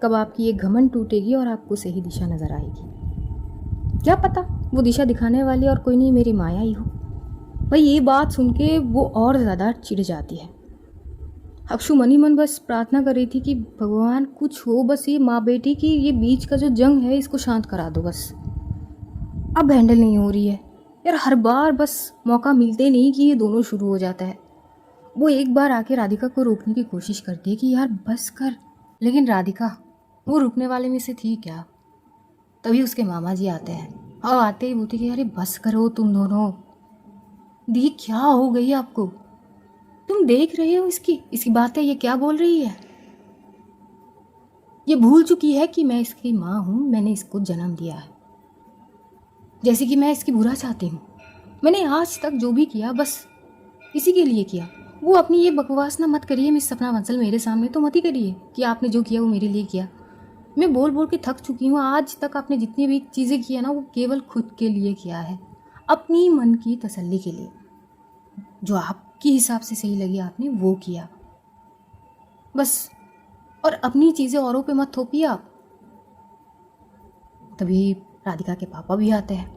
कब आपकी ये घमंड टूटेगी और आपको सही दिशा नज़र आएगी। क्या पता वो दिशा दिखाने वाली और कोई नहीं, मेरी माया ही हो। भाई ये बात सुन के वो और ज़्यादा चिढ़ जाती है। अक्षु मनी मन बस प्रार्थना कर रही थी कि भगवान कुछ हो, बस ये माँ बेटी की ये बीच का जो जंग है इसको शांत करा दो बस। अब हैंडल नहीं हो रही है यार, हर बार बस मौका मिलते नहीं कि ये दोनों शुरू हो जाता है। वो एक बार आके राधिका को रोकने की कोशिश करती है कि यार बस कर, लेकिन राधिका वो रुकने वाले में से थी क्या। तभी उसके मामा जी आते हैं, और आते ही बोलते कि अरे बस करो तुम दोनों, दी क्या हो गई आपको, तुम देख रहे हो इसकी बातें, ये क्या बोल रही है। ये भूल चुकी है कि मैं इसकी माँ हूँ, मैंने इसको जन्म दिया है, जैसे कि मैं इसकी बुरा चाहती हूँ। मैंने आज तक जो भी किया बस इसी के लिए किया। वो अपनी ये बकवास ना मत करिए मिस सपना बंसल, मेरे सामने तो मत ही करिए कि आपने जो किया वो मेरे लिए किया। मैं बोल बोल के थक चुकी हूँ। आज तक आपने जितनी भी चीज़ें की है ना, वो केवल खुद के लिए किया है, अपनी मन की तसल्ली के लिए। जो आपके हिसाब से सही लगी आपने वो किया बस, और अपनी चीज़ें औरों पे मत थोपिए आप। तभी राधिका के पापा भी आते हैं,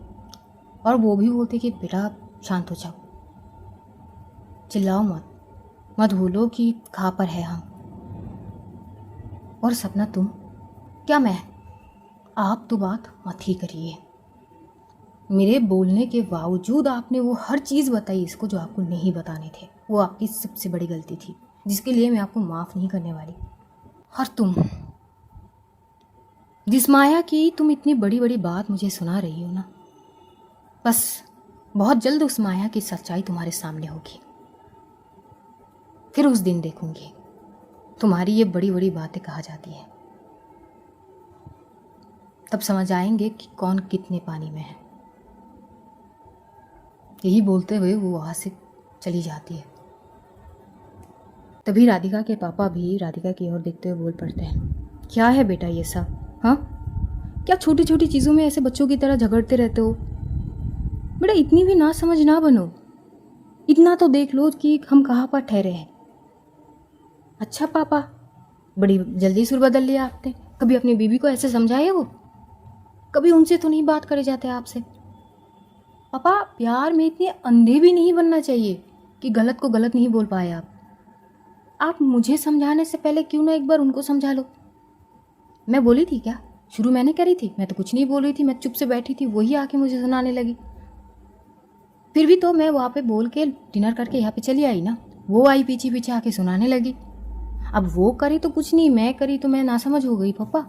और वो भी बोलते कि बेटा शांत हो जाओ, चिल्लाओ मत, मत भूलो कि कहाँ पर है हम। और सपना तुम, क्या मैं, आप तो बात मत ही करिए। मेरे बोलने के बावजूद आपने वो हर चीज़ बताई इसको जो आपको नहीं बताने थे। वो आपकी सबसे बड़ी गलती थी, जिसके लिए मैं आपको माफ़ नहीं करने वाली। और तुम, जिस माया की तुम इतनी बड़ी बड़ी बात मुझे सुना रही हो ना, बस बहुत जल्द उस माया की सच्चाई तुम्हारे सामने होगी। फिर उस दिन देखूंगी तुम्हारी ये बड़ी बड़ी बातें कहाँ जाती हैं। तब समझ आएंगे कि कौन कितने पानी में है। यही बोलते हुए वो वहाँ से चली जाती है। तभी राधिका के पापा भी राधिका की ओर देखते हुए बोल पड़ते हैं, क्या है बेटा ये सब, हाँ? क्या छोटी छोटी चीज़ों में ऐसे बच्चों की तरह झगड़ते रहते हो? बेटा इतनी भी ना समझ ना बनो, इतना तो देख लो कि हम कहाँ पर ठहरे हैं। अच्छा पापा, बड़ी जल्दी सुर बदल लिया आपने। कभी अपनी बीवी को ऐसे समझाए हो? कभी उनसे तो नहीं बात करे जाते आपसे? पापा प्यार में इतने अंधे भी नहीं बनना चाहिए कि गलत को गलत नहीं बोल पाए आप मुझे समझाने से पहले क्यों ना एक बार उनको समझा लो। मैं बोली थी क्या? शुरू मैंने करी थी? मैं तो कुछ नहीं बोल रही थी, मैं चुप से बैठी थी, वही आके मुझे सुनाने लगी। फिर भी तो मैं वहाँ पे बोल के डिनर करके यहाँ पे चली आई ना, वो आई पीछे पीछे आके सुनाने लगी। अब वो करी तो कुछ नहीं, मैं करी तो मैं नासमझ हो गई पापा।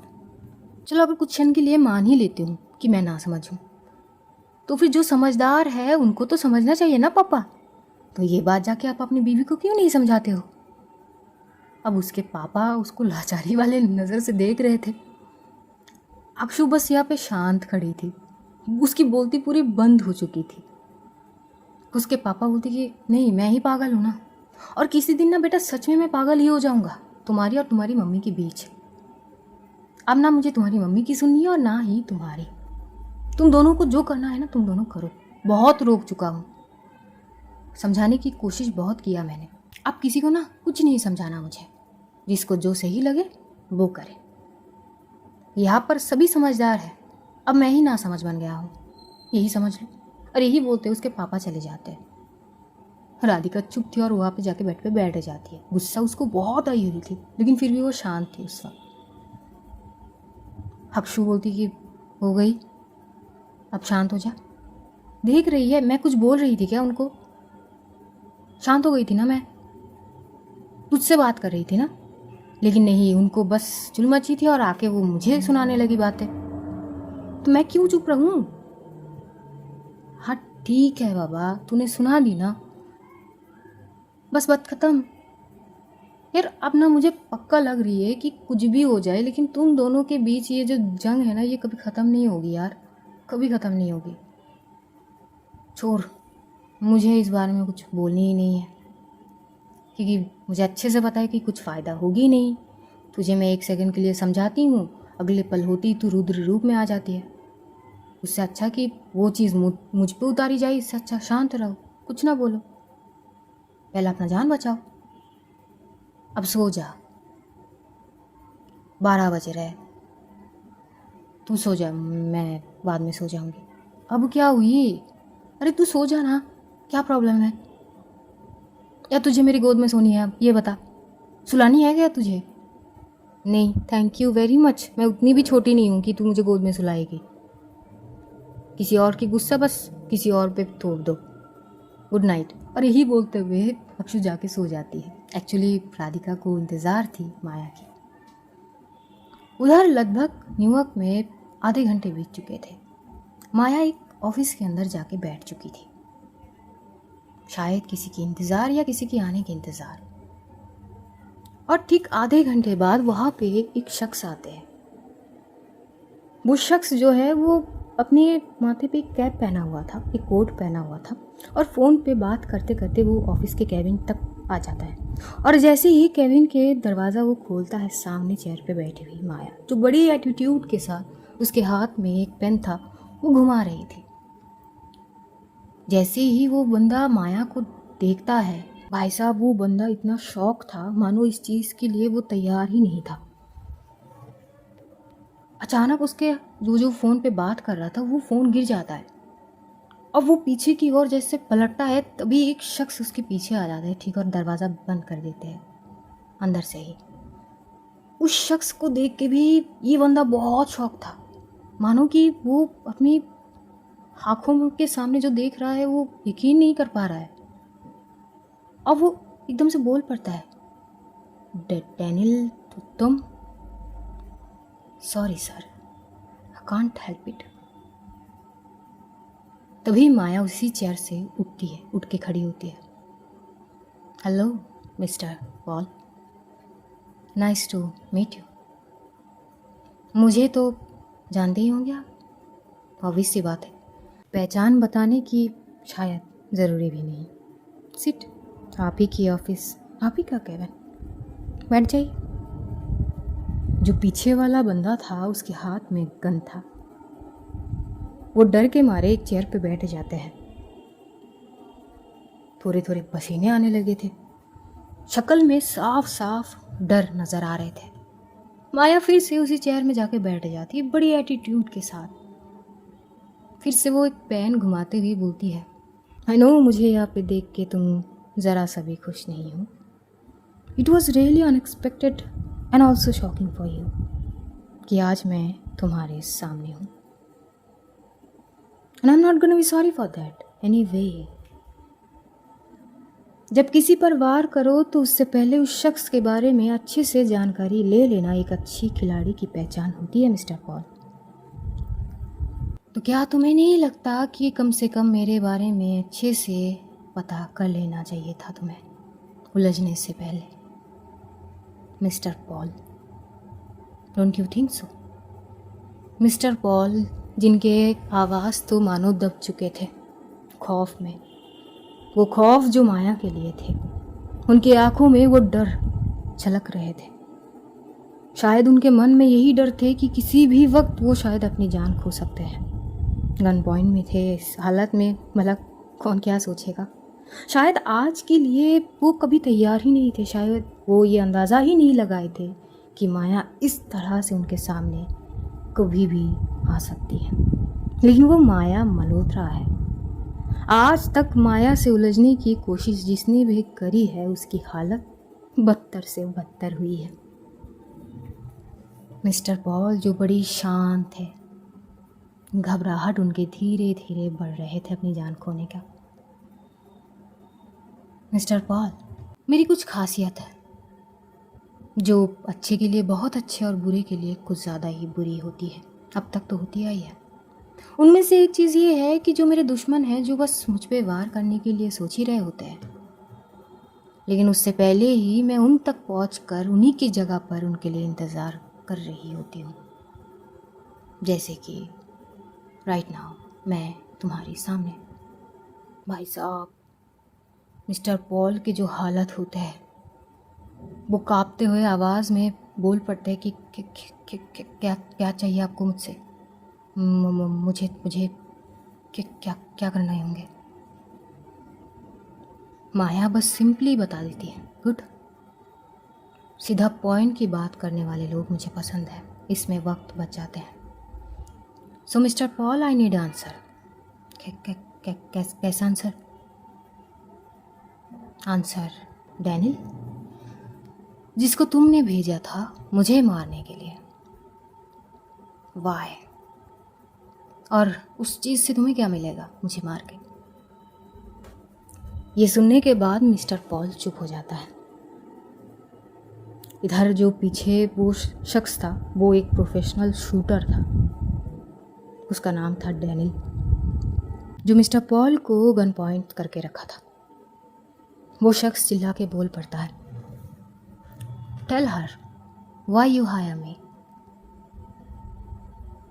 चलो अगर कुछ क्षण के लिए मान ही लेती हूँ कि मैं नासमझ हूँ, तो फिर जो समझदार है उनको तो समझना चाहिए ना पापा। तो ये बात जाके आप अपनी बीवी को क्यों नहीं समझाते हो? अब उसके पापा उसको लाचारी वाले नज़र से देख रहे थे। अक्षु बस यहाँ पे शांत खड़ी थी, उसकी बोलती पूरी बंद हो चुकी थी। उसके पापा बोलते कि नहीं, मैं ही पागल हूँ ना, और किसी दिन ना बेटा सच में मैं पागल ही हो जाऊँगा तुम्हारी और तुम्हारी मम्मी के बीच। अब ना मुझे तुम्हारी मम्मी की सुननी है और ना ही तुम्हारी। तुम दोनों को जो करना है ना तुम दोनों करो। बहुत रोक चुका हूँ, समझाने की कोशिश बहुत किया मैंने। अब किसी को ना कुछ नहीं समझाना मुझे, जिसको जो सही लगे वो करे। यहाँ पर सभी समझदार है, अब मैं ही ना समझ बन गया हूँ, यही समझ लो। और यही बोलते उसके पापा चले जाते हैं। राधिका चुप थी और वहाँ पे जाके बेड पे बैठ जाती है। गुस्सा उसको बहुत आई हुई थी, लेकिन फिर भी वो शांत थी उस वक्त। अक्षु बोलती कि हो गई, अब शांत हो जा। देख रही है मैं कुछ बोल रही थी क्या उनको? शांत हो गई थी ना, मैं तुझसे बात कर रही थी ना। लेकिन नहीं, उनको बस चुल मची थी और आके वो मुझे सुनाने लगी बातें। तो मैं क्यों चुप रहूं? हाँ ठीक है बाबा, तूने सुना दी ना, बस बात खत्म। यार अब ना मुझे पक्का लग रही है कि कुछ भी हो जाए लेकिन तुम दोनों के बीच ये जो जंग है ना ये कभी ख़त्म नहीं होगी यार, कभी ख़त्म नहीं होगी। छोड़, मुझे इस बारे में कुछ बोलनी ही नहीं है, क्योंकि मुझे अच्छे से पता है कि कुछ फ़ायदा होगी नहीं। तुझे मैं 1 सेकंड के लिए समझाती हूँ, अगले पल होती तू रुद्र रूप में आ जाती है। उससे अच्छा कि वो चीज़ मुझ पे उतारी जाए, इससे अच्छा शांत रहो, कुछ ना बोलो, पहले अपना जान बचाओ। अब सो जा, 12 बज रहे, तू सो जा, मैं बाद में सो जाऊंगी। अब क्या हुई? अरे तू सो जा ना, क्या प्रॉब्लम है? या तुझे मेरी गोद में सोनी है? अब ये बता, सुलानी है क्या तुझे? नहीं थैंक यू वेरी मच, मैं उतनी भी छोटी नहीं हूँ कि तू मुझे गोद में सुलाएगी। किसी और की गुस्सा बस किसी और पे थोप दो, गुड नाइट। और यही बोलते हुए अक्षु जाके सो जाती है। एक्चुअली राधिका को इंतज़ार थी माया की। उधर लगभग न्यूयॉर्क में आधे घंटे बीत चुके थे। माया एक ऑफिस के अंदर जाके बैठ चुकी थी, शायद किसी के इंतज़ार या किसी के आने के इंतज़ार। और ठीक आधे घंटे बाद वहाँ पे एक शख्स आते हैं। वो शख्स जो है वो अपने माथे पे एक कैप पहना हुआ था, एक कोट पहना हुआ था, और फ़ोन पे बात करते करते वो ऑफिस के कैबिन तक आ जाता है। और जैसे ही कैबिन के दरवाज़ा वो खोलता है, सामने चेयर पे बैठी हुई माया, जो बड़ी एटीट्यूड के साथ उसके हाथ में एक पेन था वो घुमा रही थी। जैसे ही वो बंदा माया को देखता है, भाई साहब वो बंदा इतना शॉक था मानो इस चीज़ के लिए वो तैयार ही नहीं था। अचानक उसके जो फ़ोन पे बात कर रहा था वो फ़ोन गिर जाता है और वो पीछे की ओर जैसे पलटता है, तभी एक शख्स उसके पीछे आ जाता है, ठीक, और दरवाज़ा बंद कर देते हैं अंदर से ही। उस शख्स को देख के भी ये बंदा बहुत शॉक था, मानो कि वो अपनी आँखों के सामने जो देख रहा है वो यकीन नहीं कर पा रहा है। अब वो एकदम से बोल पड़ता है, डैनियल तुम? Sorry sir, I can't help it. तभी माया उसी चेयर से उठती है, उठ के खड़ी होती है। Hello mister Paul, nice to meet you. मुझे तो जानते ही होंगे आप, ऑब्वियस सी बात है, पहचान बताने की शायद ज़रूरी भी नहीं। सिट, आप ही की ऑफिस, आप ही का केबिन, बैठ जाइए। जो पीछे वाला बंदा था उसके हाथ में गन था। वो डर के मारे एक चेयर पे बैठ जाते हैं। थोड़े थोड़े पसीने आने लगे थे, शक्ल में साफ साफ डर नज़र आ रहे थे। माया फिर से उसी चेयर में जाके बैठ जाती है बड़ी एटीट्यूड के साथ। फिर से वो एक पेन घुमाते हुए बोलती है, आई नो मुझे यहाँ पे देख के तुम ज़रा सा भी खुश नहीं हो। It was really unexpected and also shocking for you कि आज मैं तुम्हारे सामने हूँ। And I am not gonna be sorry for that anyway. जब किसी पर वार करो तो उससे पहले उस शख्स के बारे में अच्छे से जानकारी ले लेना एक अच्छी खिलाड़ी की पहचान होती है मिस्टर पॉल। तो क्या तुम्हें नहीं लगता कि कम से कम मेरे बारे में अच्छे से पता कर लेना चाहिए था तुम्हें, उलझने से पहले? Mister Paul. Don't you think so? Mister Paul, जिनके आवाज़ तो मानो दब चुके थे खौफ में, वो खौफ जो माया के लिए थे। उनकी आंखों में वो डर झलक रहे थे। शायद उनके मन में यही डर थे कि किसी भी वक्त वो शायद अपनी जान खो सकते हैं। गन पॉइंट में थे, इस हालत में भला कौन क्या सोचेगा। शायद आज के लिए वो कभी तैयार ही नहीं थे। शायद वो ये अंदाज़ा ही नहीं लगाए थे कि माया इस तरह से उनके सामने कभी भी आ सकती है। लेकिन वो माया मल्होत्रा है। आज तक माया से उलझने की कोशिश जिसने भी करी है उसकी हालत बदतर से बदतर हुई है। मिस्टर पॉल जो बड़ी शांत थे, घबराहट उनके धीरे धीरे बढ़ रहे थे अपनी जान खोने का। मिस्टर पॉल, मेरी कुछ खासियत है जो अच्छे के लिए बहुत अच्छे और बुरे के लिए कुछ ज़्यादा ही बुरी होती है। अब तक तो होती आई है। उनमें से एक चीज़ ये है कि जो मेरे दुश्मन हैं, जो बस मुझ पे वार करने के लिए सोच ही रहे होते हैं, लेकिन उससे पहले ही मैं उन तक पहुंचकर उन्हीं की जगह पर उनके लिए इंतज़ार कर रही होती हूँ। जैसे कि राइट नाउ मैं तुम्हारे सामने। भाई साहब, मिस्टर पॉल की जो हालत होता है, वो कांपते हुए आवाज़ में बोल पड़ते हैं कि क्या क्या चाहिए आपको मुझसे? मुझे मुझे क्या क्या करना होंगे? माया बस सिंपली बता देती है, गुड। सीधा पॉइंट की बात करने वाले लोग मुझे पसंद है, इसमें वक्त बच जाते हैं। So mister Paul, I need answer. कैसा आंसर? आंसर डैनियल, जिसको तुमने भेजा था मुझे मारने के लिए, वाई? और उस चीज़ से तुम्हें क्या मिलेगा मुझे मार के? ये सुनने के बाद मिस्टर पॉल चुप हो जाता है। इधर जो पीछे वो शख्स था, वो एक प्रोफेशनल शूटर था। उसका नाम था डैनियल, जो मिस्टर पॉल को गन पॉइंट करके रखा था। वो शख्स चिल्ला के बोल पड़ता है, tell her why you hire me.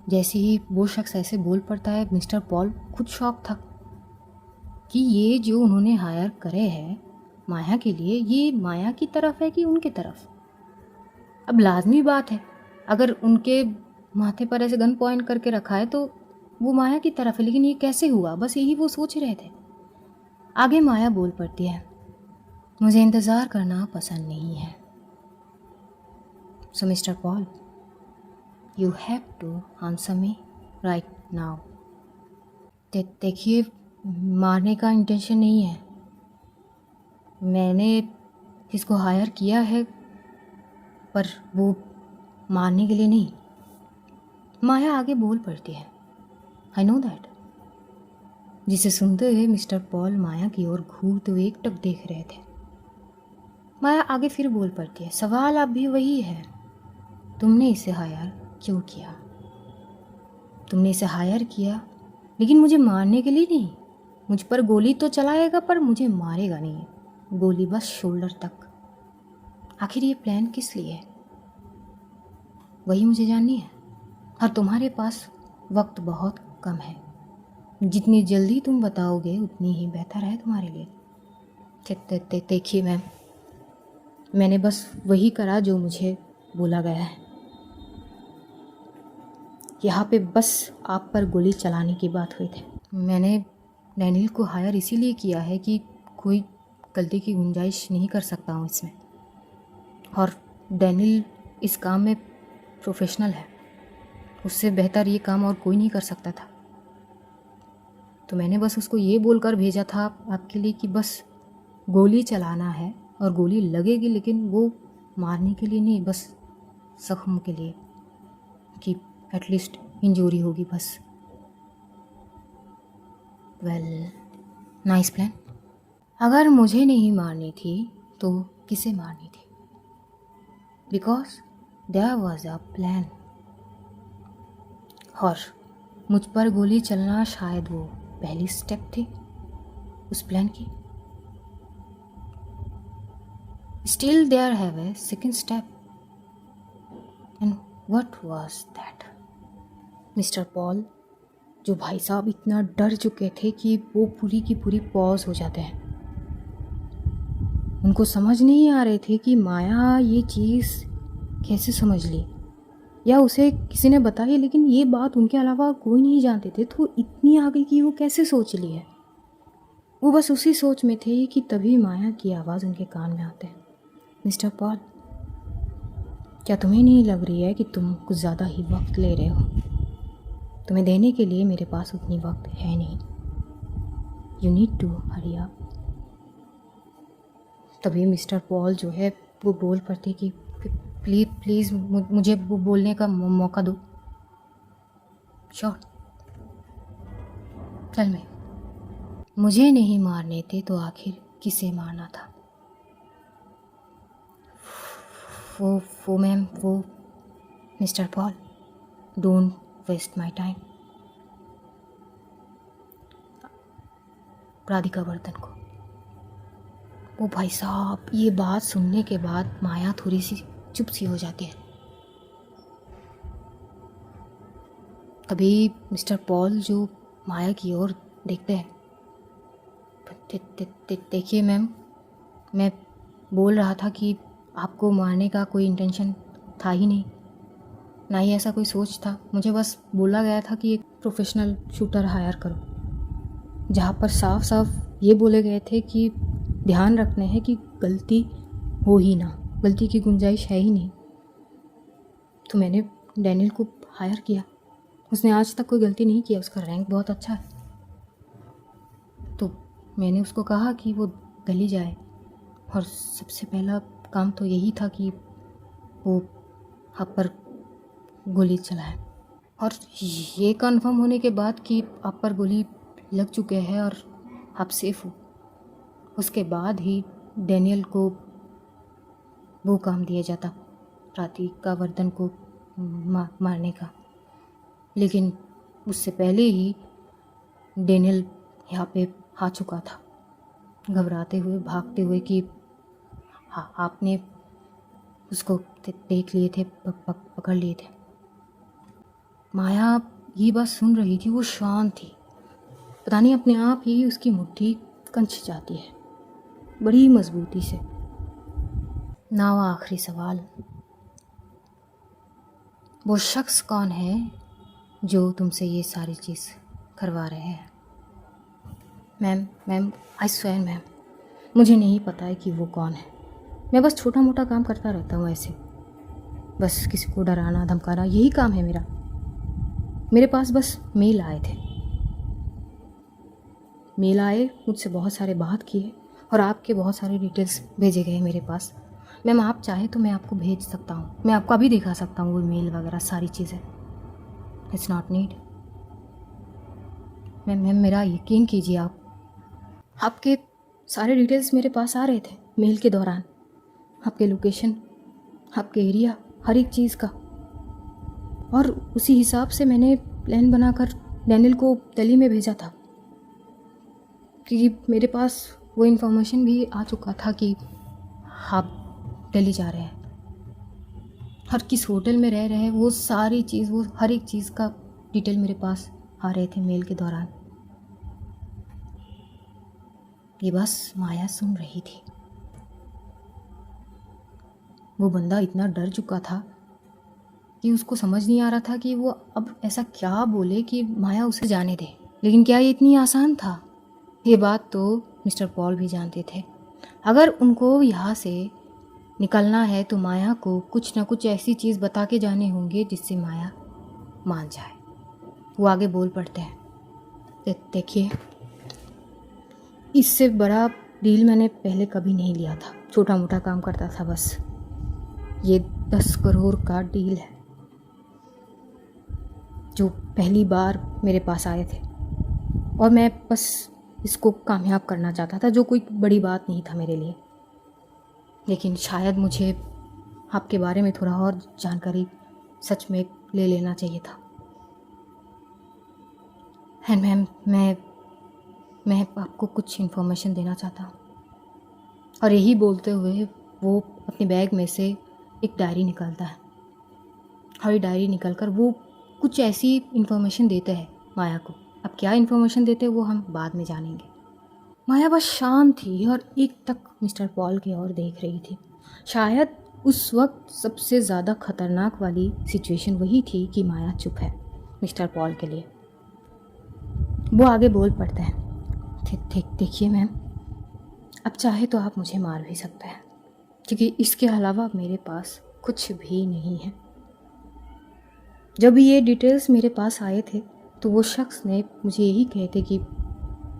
जैसे ही वो शख्स ऐसे बोल पड़ता है, मिस्टर पॉल खुद शॉक था कि ये जो उन्होंने हायर करे हैं माया के लिए, ये माया की तरफ है कि उनके तरफ। अब लाजमी बात है, अगर उनके माथे पर ऐसे गन पॉइंट करके रखा है तो वो माया की तरफ है, लेकिन ये कैसे हुआ? बस यही वो सोच रहे थे। आगे माया बोल पड़ती है, मुझे इंतज़ार करना पसंद नहीं है। So mister Paul, you have to answer me right now. देखिए, मारने का इंटेंशन नहीं है। मैंने इसको हायर किया है, पर वो मारने के लिए नहीं। माया आगे बोल पड़ती है, आई नो दैट। जिसे सुनते हुए मिस्टर पॉल माया की ओर घूरते हुए एकटक देख रहे थे। माया आगे फिर बोल पड़ती है, सवाल अब भी वही है, तुमने इसे हायर क्यों किया? तुमने इसे हायर किया लेकिन मुझे मारने के लिए नहीं। मुझ पर गोली तो चलाएगा पर मुझे मारेगा नहीं, गोली बस शोल्डर तक। आखिर ये प्लान किस लिए है, वही मुझे जाननी है। और तुम्हारे पास वक्त बहुत कम है, जितनी जल्दी तुम बताओगे उतनी ही बेहतर है तुम्हारे लिए। देखिए मैम, मैंने बस वही करा जो मुझे बोला गया है। यहाँ पे बस आप पर गोली चलाने की बात हुई थी। मैंने डैनियल को हायर इसीलिए किया है कि कोई गलती की गुंजाइश नहीं कर सकता हूँ इसमें, और डैनियल इस काम में प्रोफेशनल है। उससे बेहतर ये काम और कोई नहीं कर सकता था। तो मैंने बस उसको ये बोलकर भेजा था आपके लिए कि बस गोली चलाना है, और गोली लगेगी लेकिन वो मारने के लिए नहीं, बस जख्म के लिए, कि एटलीस्ट इंजरी होगी बस। Well, nice plan. अगर मुझे नहीं मारनी थी तो किसे मारनी थी? Because there was a plan, और मुझ पर गोली चलना शायद वो पहली स्टेप थी उस प्लान की। Still there have a second step, what was that? Mister Paul, जो भाई साहब इतना डर चुके थे कि वो पूरी की पूरी पॉज हो जाते हैं। उनको समझ नहीं आ रहे थे कि माया ये चीज़ कैसे समझ ली या उसे किसी ने बताई, लेकिन ये बात उनके अलावा कोई नहीं जानते थे, तो इतनी आगे की वो कैसे सोच ली है। वो बस उसी सोच में थे कि तभी माया की आवाज़ उनके कान में आते हैं। मिस्टर पॉल, क्या तुम्हें नहीं लग रही है कि तुम कुछ ज़्यादा ही वक्त ले रहे हो? तुम्हें देने के लिए मेरे पास उतनी वक्त है नहीं। You need to hurry up. तभी मिस्टर पॉल जो है वो बोल पड़ते कि प्लीज़ मुझे वो बोलने का मौका दो। श्योर, चल मैं, मुझे नहीं मारने थे तो आखिर किसे मारना था? वो मैम, वो mister Paul, don't waste my time. Radhika Vardhan को। वो भाई साहब, ये बात सुनने के बाद माया थोड़ी सी चुप सी हो जाती है। तभी मिस्टर पॉल जो माया की ओर देखते हैं। देखिए मैम, मैं बोल रहा था कि आपको मारने का कोई इंटेंशन था ही नहीं, ना ही ऐसा कोई सोच था। मुझे बस बोला गया था कि एक प्रोफेशनल शूटर हायर करो, जहाँ पर साफ साफ ये बोले गए थे कि ध्यान रखना है कि गलती हो ही ना, गलती की गुंजाइश है ही नहीं। तो मैंने डैनियल को हायर किया। उसने आज तक कोई गलती नहीं किया, उसका रैंक बहुत अच्छा है। तो मैंने उसको कहा कि वो गली जाए, और सबसे पहला काम तो यही था कि वो आप पर गोली चलाए। और ये कंफर्म होने के बाद कि आप पर गोली लग चुके हैं और आप सेफ हो, उसके बाद ही डैनियल को वो काम दिया जाता, राधिका वर्धन को मारने का। लेकिन उससे पहले ही डैनियल यहाँ पे आ चुका था, घबराते हुए, भागते हुए कि आपने उसको देख लिए थे, पकड़ लिए थे। माया ये बात सुन रही थी, वो शांत थी। पता नहीं अपने आप ही उसकी मुट्ठी कंच जाती है बड़ी मजबूती से। नाव आखिरी सवाल, वो शख्स कौन है जो तुमसे ये सारी चीज़ करवा रहे हैं? मैम आई स्वेयर मैम, मुझे नहीं पता है कि वो कौन है। मैं बस छोटा मोटा काम करता रहता हूँ ऐसे, बस किसी को डराना धमकाना, यही काम है मेरा। मेरे पास बस मेल आए थे, मेल आए, मुझसे बहुत सारे बात किए और आपके बहुत सारे डिटेल्स भेजे गए मेरे पास। मैम आप चाहे तो मैं आपको भेज सकता हूँ, मैं आपको अभी दिखा सकता हूँ वो मेल वगैरह सारी चीज़ें। It's not need. मैम मेरा यकीन कीजिए, आपके सारे डिटेल्स मेरे पास आ रहे थे मेल के दौरान, आपके लोकेशन, आपके एरिया, हर एक चीज़ का। और उसी हिसाब से मैंने प्लान बनाकर डैनियल को दिल्ली में भेजा था, क्योंकि मेरे पास वो इन्फॉर्मेशन भी आ चुका था कि आप दिल्ली जा रहे हैं और किस होटल में रह रहे हैं, वो सारी चीज़, वो हर एक चीज़ का डिटेल मेरे पास आ रहे थे मेल के दौरान। ये बस माया सुन रही थी। वो बंदा इतना डर चुका था कि उसको समझ नहीं आ रहा था कि वो अब ऐसा क्या बोले कि माया उसे जाने दे। लेकिन क्या ये इतनी आसान था? ये बात तो मिस्टर पॉल भी जानते थे। अगर उनको यहाँ से निकलना है तो माया को कुछ ना कुछ ऐसी चीज़ बता के जाने होंगे जिससे माया मान जाए। वो आगे बोल पड़ते हैं, देखिए इससे बड़ा डील मैंने पहले कभी नहीं लिया था, छोटा मोटा काम करता था बस। ये 10 करोड़ का डील है जो पहली बार मेरे पास आए थे, और मैं बस इसको कामयाब करना चाहता था, जो कोई बड़ी बात नहीं था मेरे लिए। लेकिन शायद मुझे आपके बारे में थोड़ा और जानकारी सच में ले लेना चाहिए था। एंड मैम मैं आपको कुछ इन्फॉर्मेशन देना चाहता हूँ। और यही बोलते हुए वो अपने बैग में से एक डायरी निकालता है हरी डायरी निकल कर वो कुछ ऐसी इन्फॉर्मेशन देते हैं माया को। अब क्या इन्फॉर्मेशन देते हैं वो हम बाद में जानेंगे। माया बस शांत थी और एक तक मिस्टर पॉल की ओर देख रही थी। शायद उस वक्त सबसे ज़्यादा खतरनाक वाली सिचुएशन वही थी कि माया चुप है मिस्टर पॉल के लिए। वो आगे बोल पड़ते हैं, देखिए मैम, अब चाहे तो आप मुझे मार भी सकते हैं, क्योंकि इसके अलावा मेरे पास कुछ भी नहीं है। जब ये डिटेल्स मेरे पास आए थे तो वो शख्स ने मुझे यही कहे थे कि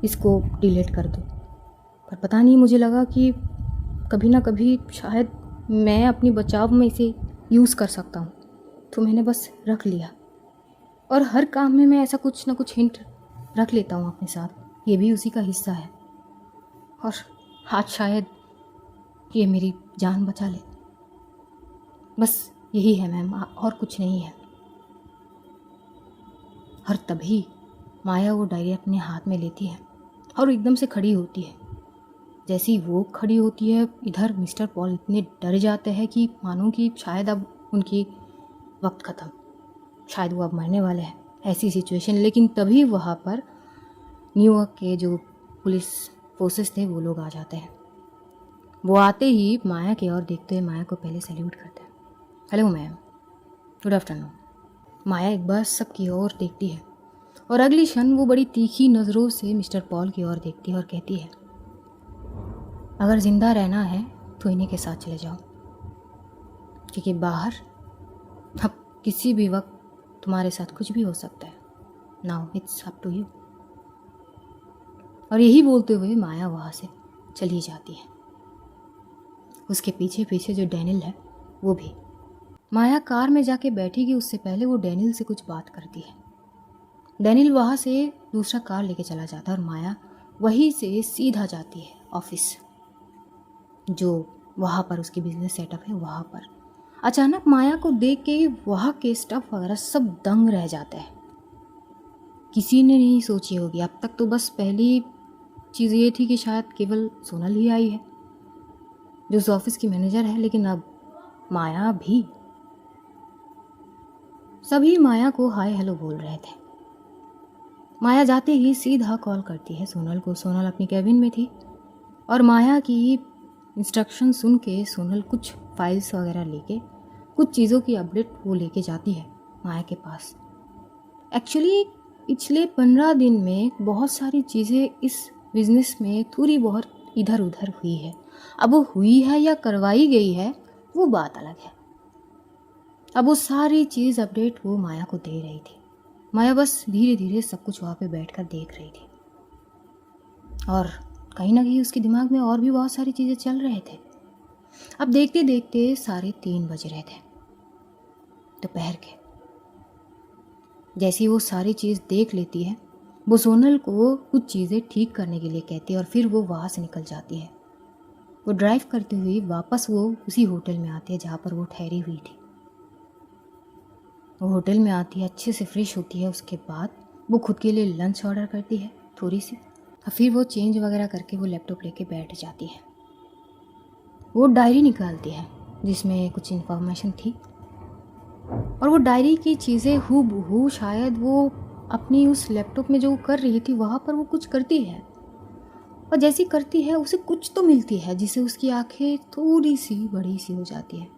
इसको डिलीट कर दो, पर पता नहीं, मुझे लगा कि कभी ना कभी शायद मैं अपनी बचाव में इसे यूज़ कर सकता हूँ, तो मैंने बस रख लिया। और हर काम में मैं ऐसा कुछ ना कुछ हिंट रख लेता हूँ अपने साथ, ये भी उसी का हिस्सा है। और आज शायद ये मेरी जान बचा ले, बस यही है मैम, और कुछ नहीं है। और तभी माया वो डायरी अपने हाथ में लेती है और एकदम से खड़ी होती है। जैसे ही वो खड़ी होती है, इधर मिस्टर पॉल इतने डर जाते हैं कि मानो कि शायद अब उनकी वक्त ख़त्म, शायद वो अब मरने वाले हैं, ऐसी सिचुएशन। लेकिन तभी वहाँ पर न्यूयॉर्क के जो पुलिस फोर्सेस थे वो लोग आ जाते हैं। वो आते ही माया की ओर देखते हुए माया को पहले सैल्यूट करते हैं। Hello ma'am, good afternoon. Maya एक बार सबकी ओर देखती है और अगली क्षण वो बड़ी तीखी नज़रों से मिस्टर पॉल की ओर देखती है और कहती है, अगर ज़िंदा रहना है तो इन्हीं के साथ चले जाओ, क्योंकि बाहर अब किसी भी वक्त तुम्हारे साथ कुछ भी हो सकता है। Now it's up to you. और यही बोलते हुए माया वहाँ से चली जाती है। उसके पीछे पीछे जो डैनियल है वो भी। माया कार में जाके बैठेगी उससे पहले वो डैनियल से कुछ बात करती है। डैनियल वहाँ से दूसरा कार लेके चला जाता है और माया वहीं से सीधा जाती है ऑफिस, जो वहाँ पर उसकी बिजनेस सेटअप है वहाँ पर। अचानक माया को देख के वहाँ के स्टाफ वगैरह सब दंग रह जाते हैं। किसी ने नहीं सोची होगी, अब तक तो बस पहली चीज़ ये थी कि शायद केवल सोनल ही आई है जो उस ऑफिस की मैनेजर है, लेकिन अब माया भी। सभी माया को हाय हेलो बोल रहे थे। माया जाते ही सीधा कॉल करती है सोनल को। सोनल अपनी कैबिन में थी और माया की इंस्ट्रक्शन सुन के सोनल कुछ फाइल्स वगैरह लेके कुछ चीज़ों की अपडेट वो लेके जाती है माया के पास। एक्चुअली पिछले 15 दिन में बहुत सारी चीज़ें इस बिज़नेस में थोड़ी बहुत इधर उधर हुई है। अब वो हुई है या करवाई गई है वो बात अलग है। अब वो सारी चीज़ अपडेट वो माया को दे रही थी। माया बस धीरे धीरे सब कुछ वहाँ पे बैठकर देख रही थी और कहीं ना कहीं उसके दिमाग में और भी बहुत सारी चीज़ें चल रहे थे। अब देखते देखते 3:30 बज रहे थे दोपहर के। जैसे ही वो सारी चीज़ देख लेती है, वो सोनल को कुछ चीज़ें ठीक करने के लिए कहती है और फिर वो वहाँ से निकल जाती है। वो ड्राइव करते हुए वापस वो उसी होटल में आती है जहाँ पर वो ठहरी हुई थी। वो होटल में आती है, अच्छे से फ्रेश होती है, उसके बाद वो खुद के लिए लंच ऑर्डर करती है थोड़ी सी, और फिर वो चेंज वगैरह करके वो लैपटॉप लेके बैठ जाती है। वो डायरी निकालती है जिसमें कुछ इन्फॉर्मेशन थी और वो डायरी की चीज़ें हूबहू शायद वो अपनी उस लैपटॉप में जो कर रही थी वहाँ पर वो कुछ करती है, और जैसी करती है उसे कुछ तो मिलती है जिससे उसकी आंखें थोड़ी सी बड़ी सी हो जाती है।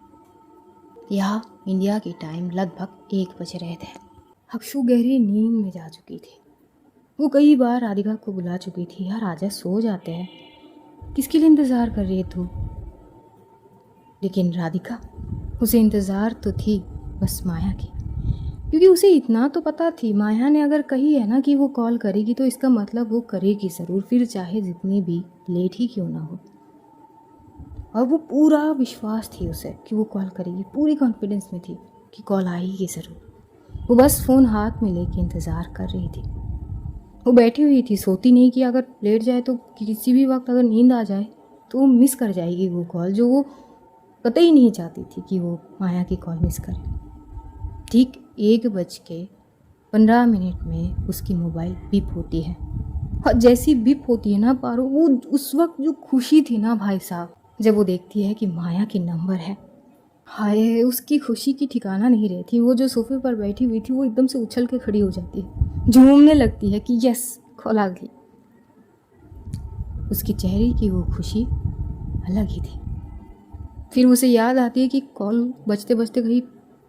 यहाँ इंडिया के टाइम लगभग 1 बज रहे थे। अक्षु गहरी नींद में जा चुकी थी। वो कई बार राधिका को बुला चुकी थी, यार आजा सो जाते हैं, किसके लिए इंतज़ार कर रही है तू। लेकिन राधिका, उसे इंतज़ार तो थी बस माया की, क्योंकि उसे इतना तो पता थी माया ने अगर कही है ना कि वो कॉल करेगी तो इसका मतलब वो करेगी ज़रूर, फिर चाहे जितनी भी लेट ही क्यों ना हो। और वो पूरा विश्वास थी उसे कि वो कॉल करेगी, पूरी कॉन्फिडेंस में थी कि कॉल आएगी ज़रूर। वो बस फ़ोन हाथ में लेके इंतज़ार कर रही थी। वो बैठी हुई थी, सोती नहीं कि अगर लेट जाए तो किसी भी वक्त अगर नींद आ जाए तो वो मिस कर जाएगी वो कॉल, जो वो कतई नहीं चाहती थी कि वो माया की कॉल मिस करे। ठीक 1:15 में उसकी मोबाइल बिप होती है, और जैसी बिप होती है ना पारो, वो उस वक्त जो खुशी थी ना भाई साहब, जब वो देखती है कि माया की नंबर है, हाय, उसकी खुशी की ठिकाना नहीं रहती। वो जो सोफे पर बैठी हुई थी वो एकदम से उछल के खड़ी हो जाती है, झूमने लगती है कि यस, कॉल आ गई। उसके चेहरे की वो खुशी अलग ही थी। फिर उसे याद आती है कि कॉल बजते बजते कहीं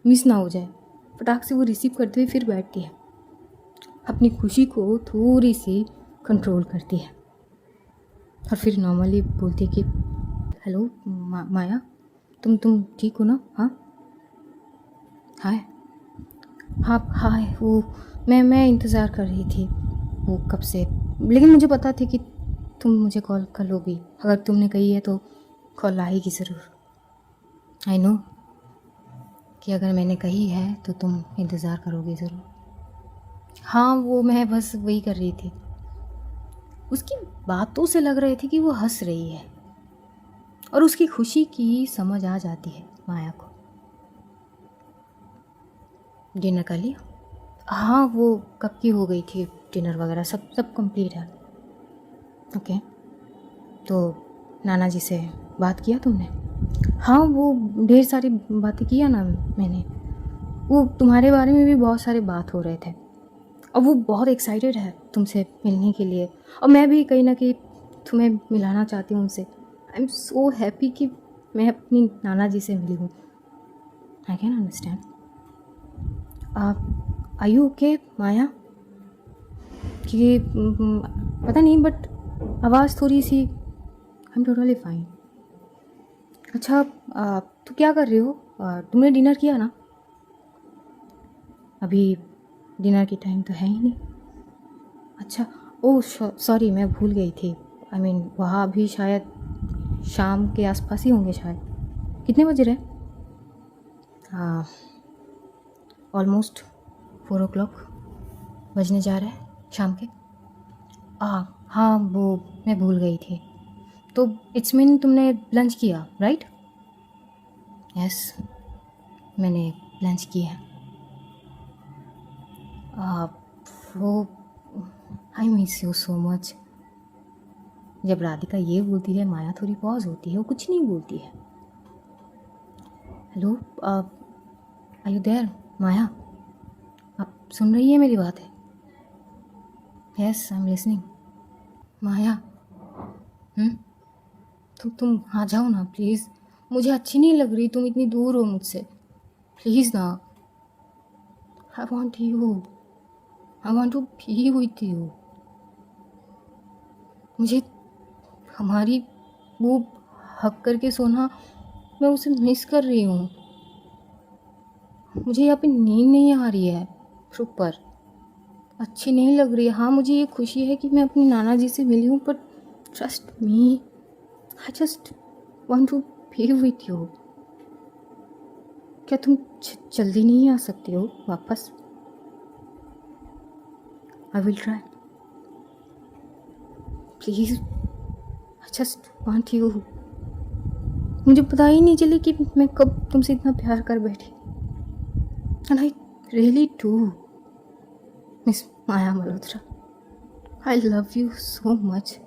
मिस ना हो जाए। फटाक से वो रिसीव करते हुए फिर बैठती है, अपनी खुशी को थोड़ी सी कंट्रोल करती है और फिर नॉर्मली बोलती है कि हेलो माया, तुम ठीक हो ना? हाँ हाय। हाँ हाय, वो मैं इंतज़ार कर रही थी वो कब से, लेकिन मुझे पता था कि तुम मुझे कॉल कर लोगी। अगर तुमने कही है तो कॉल आएगी ज़रूर। आई नो कि अगर मैंने कही है तो तुम इंतज़ार करोगे ज़रूर। हाँ, वो मैं बस वही कर रही थी। उसकी बातों से लग रही थी कि वो हंस रही है और उसकी खुशी की समझ आ जाती है माया को। डिनर कर लिया? हाँ, वो कब की हो गई थी, डिनर वगैरह सब कंप्लीट है। ओके, तो नाना जी से बात किया तुमने? हाँ, वो ढेर सारी बातें किया ना मैंने। वो तुम्हारे बारे में भी बहुत सारे बात हो रहे थे और वो बहुत एक्साइटेड है तुमसे मिलने के लिए, और मैं भी कहीं ना कहीं तुम्हें मिलाना चाहती हूँ उनसे। आई एम सो हैप्पी कि मैं अपनी नाना जी से मिली हूँ। I can understand. Are you okay Maya? कि पता नहीं बट आवाज़ थोड़ी सी। I am totally fine. अच्छा, तो क्या कर रही हो? तुमने डिनर किया ना? अभी डिनर की टाइम तो है ही नहीं। अच्छा, ओह सॉरी, मैं भूल गई थी। आई मीन वहाँ अभी शायद शाम के आसपास ही होंगे शायद। कितने बज रहे? ऑलमोस्ट 4 o'clock बजने जा रहे हैं शाम के। हाँ, वो मैं भूल गई थी। तो इट्स मीन तुमने लंच किया, राइट? यस, मैंने लंच किया। वो I miss you so much. जब राधिका ये बोलती है माया थोड़ी पॉज होती है, वो कुछ नहीं बोलती है। हेलो, आर यू देयर माया? आप सुन रही है मेरी बात? है यस, आई एम लिसनिंग। माया, तुम आ जाओ ना प्लीज़। मुझे अच्छी नहीं लग रही तुम इतनी दूर हो मुझसे। प्लीज़ ना, I want you, I want to be with you. मुझे हमारी वो हक करके सोना, मैं उसे मिस कर रही हूँ। मुझे यहाँ पे नींद नहीं आ रही है प्रॉपर, अच्छी नहीं लग रही है। हाँ, मुझे ये खुशी है कि मैं अपनी नाना जी से मिली हूँ, but trust me, I just want to be with you. क्या तुम जल्दी नहीं आ सकती हो वापस? I will try, please, I just want you. मुझे पता ही नहीं चली कि मैं कब तुमसे इतना प्यार कर बैठी। And I really do miss Maya Malhotra. I love you so much.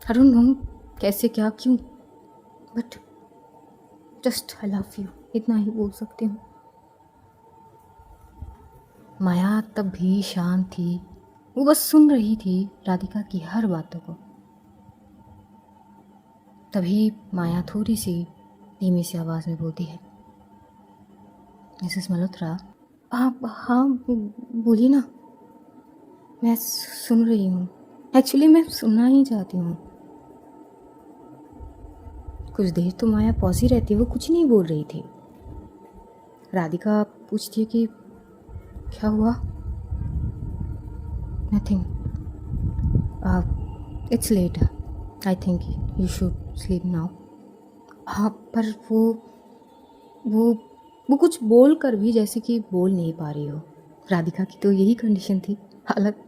I don't know कैसे, क्या, क्यों, but just I love you, इतना ही बोल सकती हूँ। माया तब भी शांत थी, वो बस सुन रही थी राधिका की हर बातों को। तभी माया थोड़ी सी धीमी सी आवाज़ में बोलती है, मिसेस मल्होत्रा। आप? हाँ, बोलिए ना, मैं सुन रही हूँ। एक्चुअली मैं सुनना ही चाहती हूँ। कुछ देर तो माया पॉज ही रहती है, वो कुछ नहीं बोल रही थी। राधिका पूछती है कि क्या हुआ? Nothing, it's late, I think you should sleep now. हाँ, पर वो वो कुछ बोल कर भी जैसे कि बोल नहीं पा रही हो। राधिका की तो यही कंडीशन थी। हालत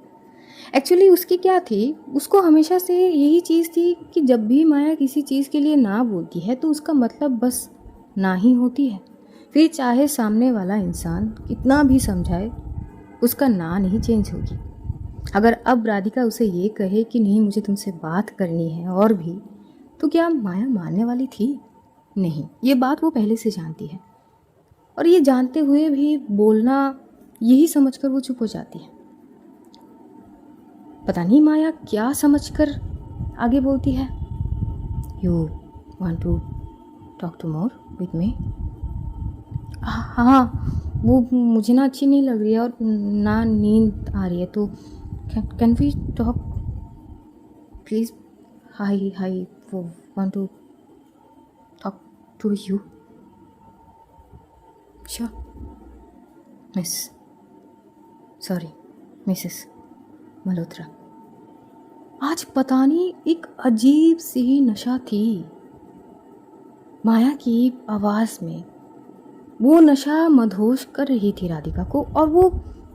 एक्चुअली उसकी क्या थी, उसको हमेशा से यही चीज़ थी कि जब भी माया किसी चीज़ के लिए ना बोलती है तो उसका मतलब बस ना ही होती है। फिर चाहे सामने वाला इंसान कितना भी समझाए, उसका ना नहीं चेंज होगी। अगर अब राधिका उसे ये कहे कि नहीं मुझे तुमसे बात करनी है और भी, तो क्या माया मानने वाली थी? नहीं, ये बात वो पहले से जानती है और ये जानते हुए भी बोलना यही समझकर वो चुप हो जाती है। पता नहीं माया क्या समझकर आगे बोलती है। You want to talk to more with me? हाँ, वो मुझे ना अच्छी नहीं लग रही है और ना नींद आ रही है, तो can we talk please? Hi वो want to talk to you. Sure miss, sorry missus Malhotra. आज पता नहीं एक अजीब सी नशा थी माया की आवाज़ में। वो नशा मदहोश कर रही थी राधिका को और वो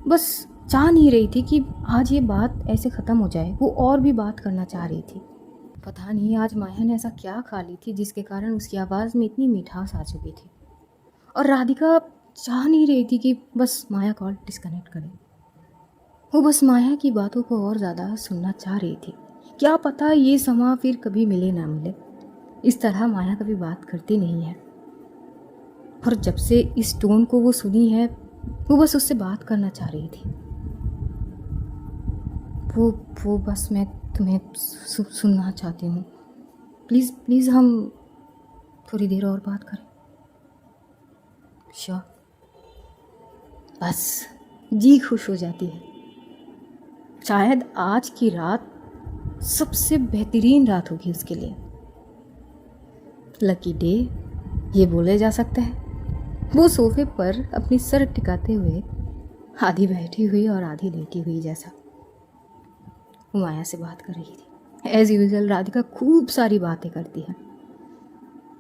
बस चाह नहीं रही थी कि आज ये बात ऐसे ख़त्म हो जाए। वो और भी बात करना चाह रही थी। पता नहीं आज माया ने ऐसा क्या खा ली थी जिसके कारण उसकी आवाज़ में इतनी मिठास आ चुकी थी। और राधिका चाह नहीं रही थी कि बस माया कॉल डिस्कनेक्ट करे। वो बस माया की बातों को और ज़्यादा सुनना चाह रही थी। क्या पता ये समा फिर कभी मिले ना मिले। इस तरह माया कभी बात करती नहीं है और जब से इस टोन को वो सुनी है वो बस उससे बात करना चाह रही थी। वो बस मैं तुम्हें सुनना चाहती हूँ। प्लीज़ हम थोड़ी देर और बात करें। श्योर। बस जी खुश हो जाती है। शायद आज की रात सबसे बेहतरीन रात होगी उसके लिए। लकी डे ये बोले जा सकता है। वो सोफे पर अपनी सर टिकाते हुए आधी बैठी हुई और आधी लेटी हुई जैसा वो माया से बात कर रही थी। एज यूजुअल राधिका खूब सारी बातें करती है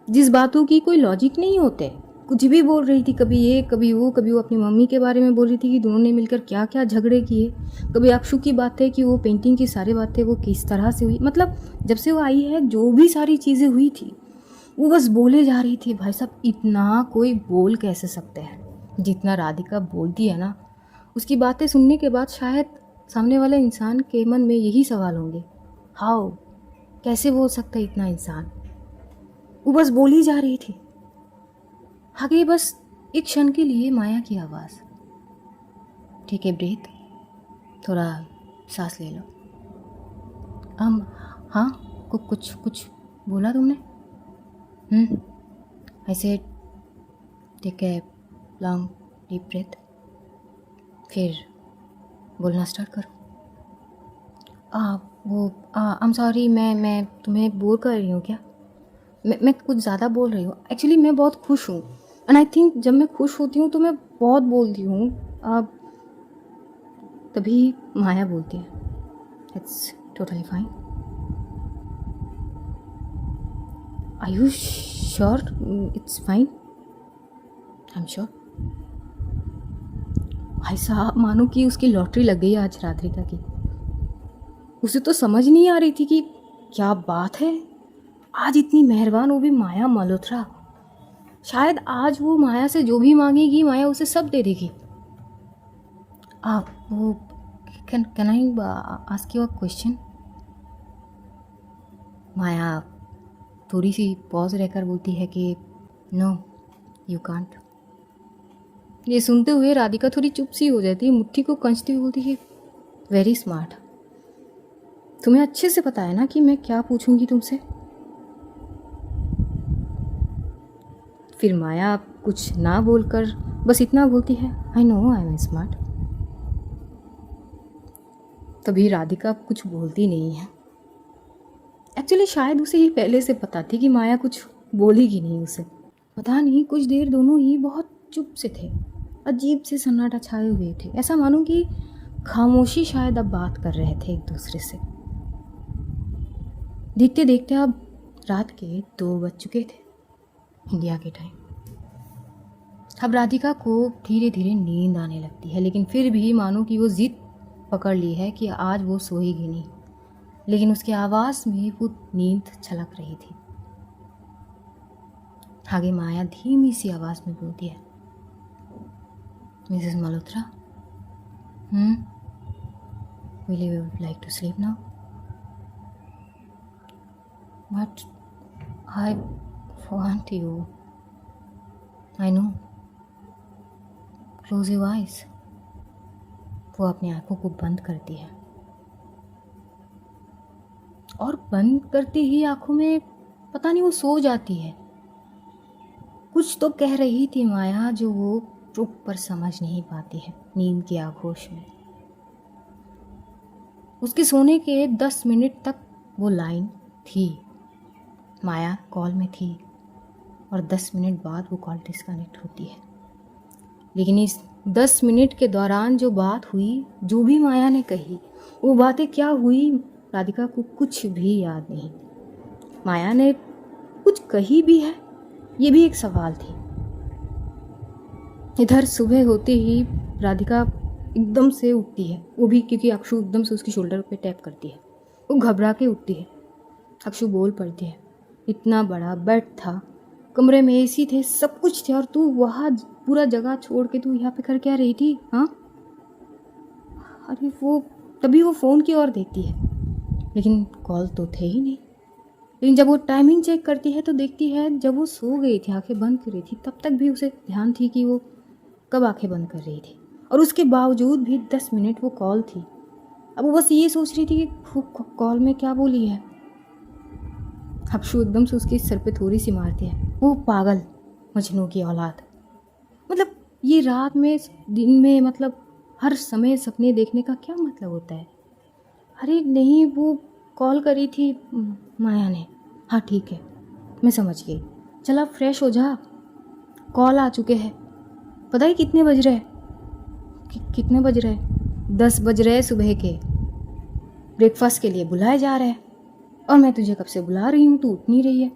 जिस बातों की कोई लॉजिक नहीं होते। कुछ भी बोल रही थी, कभी ये कभी वो अपनी मम्मी के बारे में बोल रही थी कि दोनों ने मिलकर क्या क्या झगड़े किए। कभी अक्षु की बातें कि वो पेंटिंग की सारी बातें वो किस तरह से हुई। मतलब जब से वो आई है जो भी सारी चीज़ें हुई थी वो बस बोले जा रही थी। भाई साहब इतना कोई बोल कैसे सकते हैं जितना राधिका बोलती है ना। उसकी बातें सुनने के बाद शायद सामने वाले इंसान के मन में यही सवाल होंगे, हाउ, कैसे बोल सकता है इतना इंसान। वो बस बोली जा रही थी। आगे बस एक क्षण के लिए माया की आवाज़, ठीक है ब्रीथ, थोड़ा सांस ले लो। हाँ कुछ बोला तुमने? ऐसे take a long deep breath, फिर बोलना स्टार्ट करो। आई एम सॉरी, मैं तुम्हें बोर कर रही हूँ क्या? मैं कुछ ज़्यादा बोल रही हूँ। एक्चुअली मैं बहुत खुश हूँ एंड आई थिंक जब मैं खुश होती हूँ तो मैं बहुत बोलती हूँ। तभी माया बोलती है, it's totally fine. Are you sure it's fine? I am sure. भाई साहब मानो कि उसकी लॉटरी लग गई आज राधिका की। उसे तो समझ नहीं आ रही थी कि क्या बात है, आज इतनी मेहरबान वो भी माया मल्होत्रा। शायद आज वो माया से जो भी मांगेगी माया उसे सब दे देगी। वो can I ask you a question? Maya थोड़ी सी पॉज रहकर बोलती है कि नो यू कांट। ये सुनते हुए राधिका थोड़ी चुप सी हो जाती है, मुट्ठी को कंचती हुई बोलती है, वेरी स्मार्ट। तुम्हें अच्छे से पता है ना कि मैं क्या पूछूंगी तुमसे। फिर माया कुछ ना बोलकर बस इतना बोलती है, I know I am smart. तभी राधिका कुछ बोलती नहीं है। एक्चुअली शायद उसे ही पहले से पता थी कि माया कुछ बोलेगी नहीं उसे। पता नहीं कुछ देर दोनों ही बहुत चुप से थे। अजीब से सन्नाटा छाए हुए थे। ऐसा मानो कि खामोशी शायद अब बात कर रहे थे एक दूसरे से। देखते देखते अब रात के 2 बज चुके थे इंडिया के टाइम। अब राधिका को धीरे धीरे नींद आने लगती है, लेकिन फिर भी मानो कि वो जिद पकड़ ली है कि आज वो सोएगी नहीं। लेकिन उसकी आवाज़ में वो नींद छलक रही थी। आगे माया धीमी सी आवाज़ में बोलती है, Mrs Malhotra, will you like to sleep now? But I want you. I know. Close your eyes. वो अपनी आंखों को बंद करती है और बंद करते ही आंखों में पता नहीं वो सो जाती है। कुछ तो कह रही थी माया जो वो चुप पर समझ नहीं पाती है नींद के आगोश में। उसके सोने के 10 मिनट तक वो लाइन थी, माया कॉल में थी और 10 मिनट बाद वो कॉल डिस्कनेक्ट होती है। लेकिन इस 10 मिनट के दौरान जो बात हुई, जो भी माया ने कही, वो बातें क्या हुई राधिका को कुछ भी याद नहीं। माया ने कुछ कही भी है, ये भी एक सवाल थी। इधर सुबह होते ही राधिका एकदम से उठती है, वो भी क्योंकि अक्षु एकदम से उसकी शोल्डर पे टैप करती है। वो घबरा के उठती है। अक्षु बोल पड़ती है, इतना बड़ा बेड था, कमरे में एसी थे, सब कुछ थे, और तू वहाँ पूरा जगह छोड़ के तू यहाँ पे कर क्या रही थी? हाँ, अरे तभी वो फ़ोन की ओर देखती है, लेकिन कॉल तो थे ही नहीं। लेकिन जब वो टाइमिंग चेक करती है तो देखती है जब वो सो गई थी, आंखें बंद कर रही थी, तब तक भी उसे ध्यान थी कि वो कब आंखें बंद कर रही थी, और उसके बावजूद भी 10 मिनट वो कॉल थी। अब वो बस ये सोच रही थी कि कॉल में क्या बोली है। अक्षु एकदम से उसके सर पे थोड़ी सी मारती है, वो पागल मजनू की औलाद। मतलब ये रात में दिन में मतलब हर समय सपने देखने का क्या मतलब होता है? अरे नहीं, वो कॉल करी थी माया ने। हाँ ठीक है, मैं समझ गई, चला फ्रेश हो जा, कॉल आ चुके हैं। पता है कितने बज रहे हैं? कितने बज रहे हैं? 10 बज रहे हैं सुबह के। ब्रेकफास्ट के लिए बुलाए जा रहे हैं और मैं तुझे कब से बुला रही हूँ, तू उठ नहीं रही है।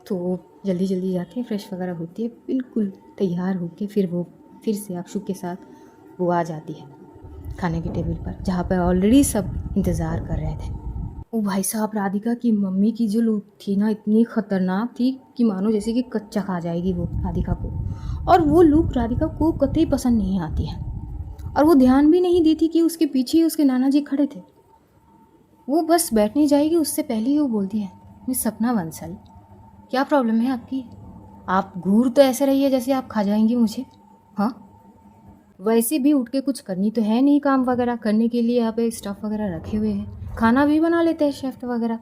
तो जल्दी जल्दी जाती है, फ्रेश वगैरह होती है, बिल्कुल तैयार होके फिर से अक्षु के साथ वो आ जाती है खाने की टेबल पर, जहाँ पर ऑलरेडी सब इंतज़ार कर रहे थे। ओ भाई साहब, राधिका की मम्मी की जो लुक थी ना, इतनी ख़तरनाक थी कि मानो जैसे कि कच्चा खा जाएगी वो राधिका को। और वो लुक राधिका को कतई पसंद नहीं आती है, और वो ध्यान भी नहीं देती कि उसके पीछे ही उसके नाना जी खड़े थे। वो बस बैठने जाएगी, उससे पहले ही वो बोलती है, मिस सपना बंसल, क्या प्रॉब्लम है आपकी? आप घूर तो ऐसे रही है जैसे आप खा जाएंगी मुझे। हाँ, वैसे भी उठ के कुछ करनी तो है नहीं, काम वगैरह करने के लिए यहाँ पे स्टफ़ वगैरह रखे हुए हैं, खाना भी बना लेते हैं शेफ़ वगैरह।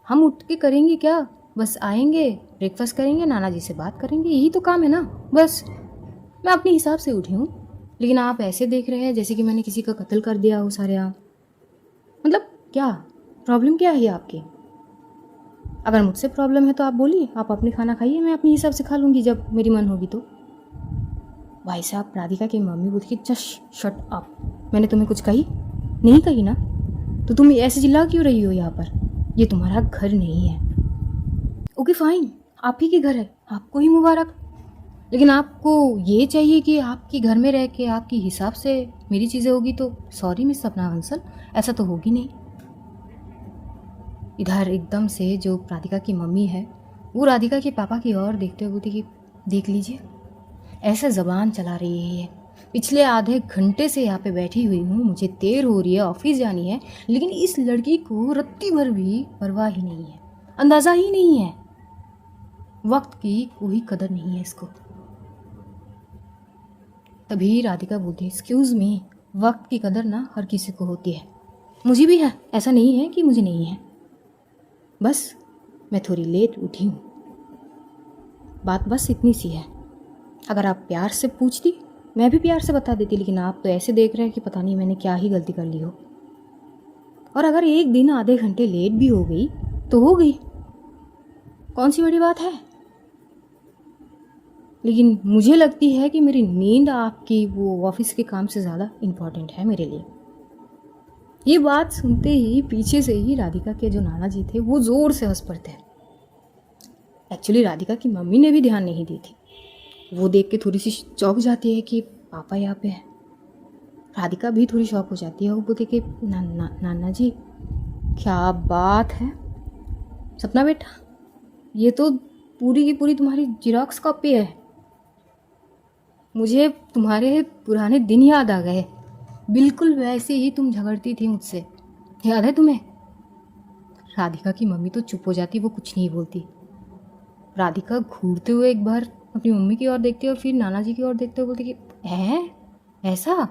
हम उठ के करेंगे क्या? बस आएंगे, ब्रेकफास्ट करेंगे, नाना जी से बात करेंगे, यही तो काम है ना। बस मैं अपने हिसाब से उठी हूँ, लेकिन आप ऐसे देख रहे हैं जैसे कि मैंने किसी का कत्ल कर दिया हो सारे यहाँ। मतलब क्या प्रॉब्लम क्या है आपकी? अगर मुझसे प्रॉब्लम है तो आप बोलिए, आप अपने खाना खाइए, मैं अपने हिसाब से खा लूँगी जब मेरी मन होगी तो। भाई साहब, राधिका की मम्मी बोलती कि जस्ट शट अप, मैंने तुम्हें कुछ कही नहीं कही ना, तो तुम ऐसे चिल्ला क्यों रही हो यहाँ पर? ये तुम्हारा घर नहीं है। ओके फाइन, आप ही के घर है, आपको ही मुबारक, लेकिन आपको ये चाहिए कि आपके घर में रह के आपके हिसाब से मेरी चीज़ें होगी तो सॉरी मिस सपना बंसल, ऐसा तो होगी नहीं। इधर एकदम से जो राधिका की मम्मी है वो राधिका के पापा की ओर देखते हुए बोलती कि देख लीजिए, ऐसे ज़बान चला रही है, पिछले आधे घंटे से यहाँ पे बैठी हुई हूँ, मुझे देर हो रही है, ऑफिस जानी है, लेकिन इस लड़की को रत्ती भर भी परवाह ही नहीं है, अंदाज़ा ही नहीं है, वक्त की कोई कदर नहीं है इसको। तभी राधिका बोलती है, एक्सक्यूज़ मी, वक्त की कदर ना हर किसी को होती है, मुझे भी है, ऐसा नहीं है कि मुझे नहीं है, बस मैं थोड़ी लेट उठी हूँ, बात बस इतनी सी है। अगर आप प्यार से पूछती मैं भी प्यार से बता देती, लेकिन आप तो ऐसे देख रहे हैं कि पता नहीं मैंने क्या ही गलती कर ली हो। और अगर एक दिन आधे घंटे लेट भी हो गई तो हो गई, कौन सी बड़ी बात है। लेकिन मुझे लगती है कि मेरी नींद आपकी वो ऑफिस के काम से ज़्यादा इम्पॉर्टेंट है मेरे लिए। ये बात सुनते ही पीछे से ही राधिका के जो नाना जी थे वो ज़ोर से हंस पड़ते हैं। एक्चुअली राधिका की मम्मी ने भी ध्यान नहीं दी थी, वो देख के थोड़ी सी चौंक जाती है कि पापा यहाँ पे है। राधिका भी थोड़ी शॉक हो जाती है, वो बोलती कि नाना जी क्या बात है सपना बेटा, ये तो पूरी की पूरी तुम्हारी जिरोक्स कॉपी है, मुझे तुम्हारे पुराने दिन याद आ गए, बिल्कुल वैसे ही तुम झगड़ती थी मुझसे, याद है तुम्हें? राधिका की मम्मी तो चुप हो जाती, वो कुछ नहीं बोलती। राधिका घूरते हुए एक बार अपनी मम्मी की ओर देखती है और फिर नाना जी की ओर देखते हुए बोलती कि हैं ऐसा?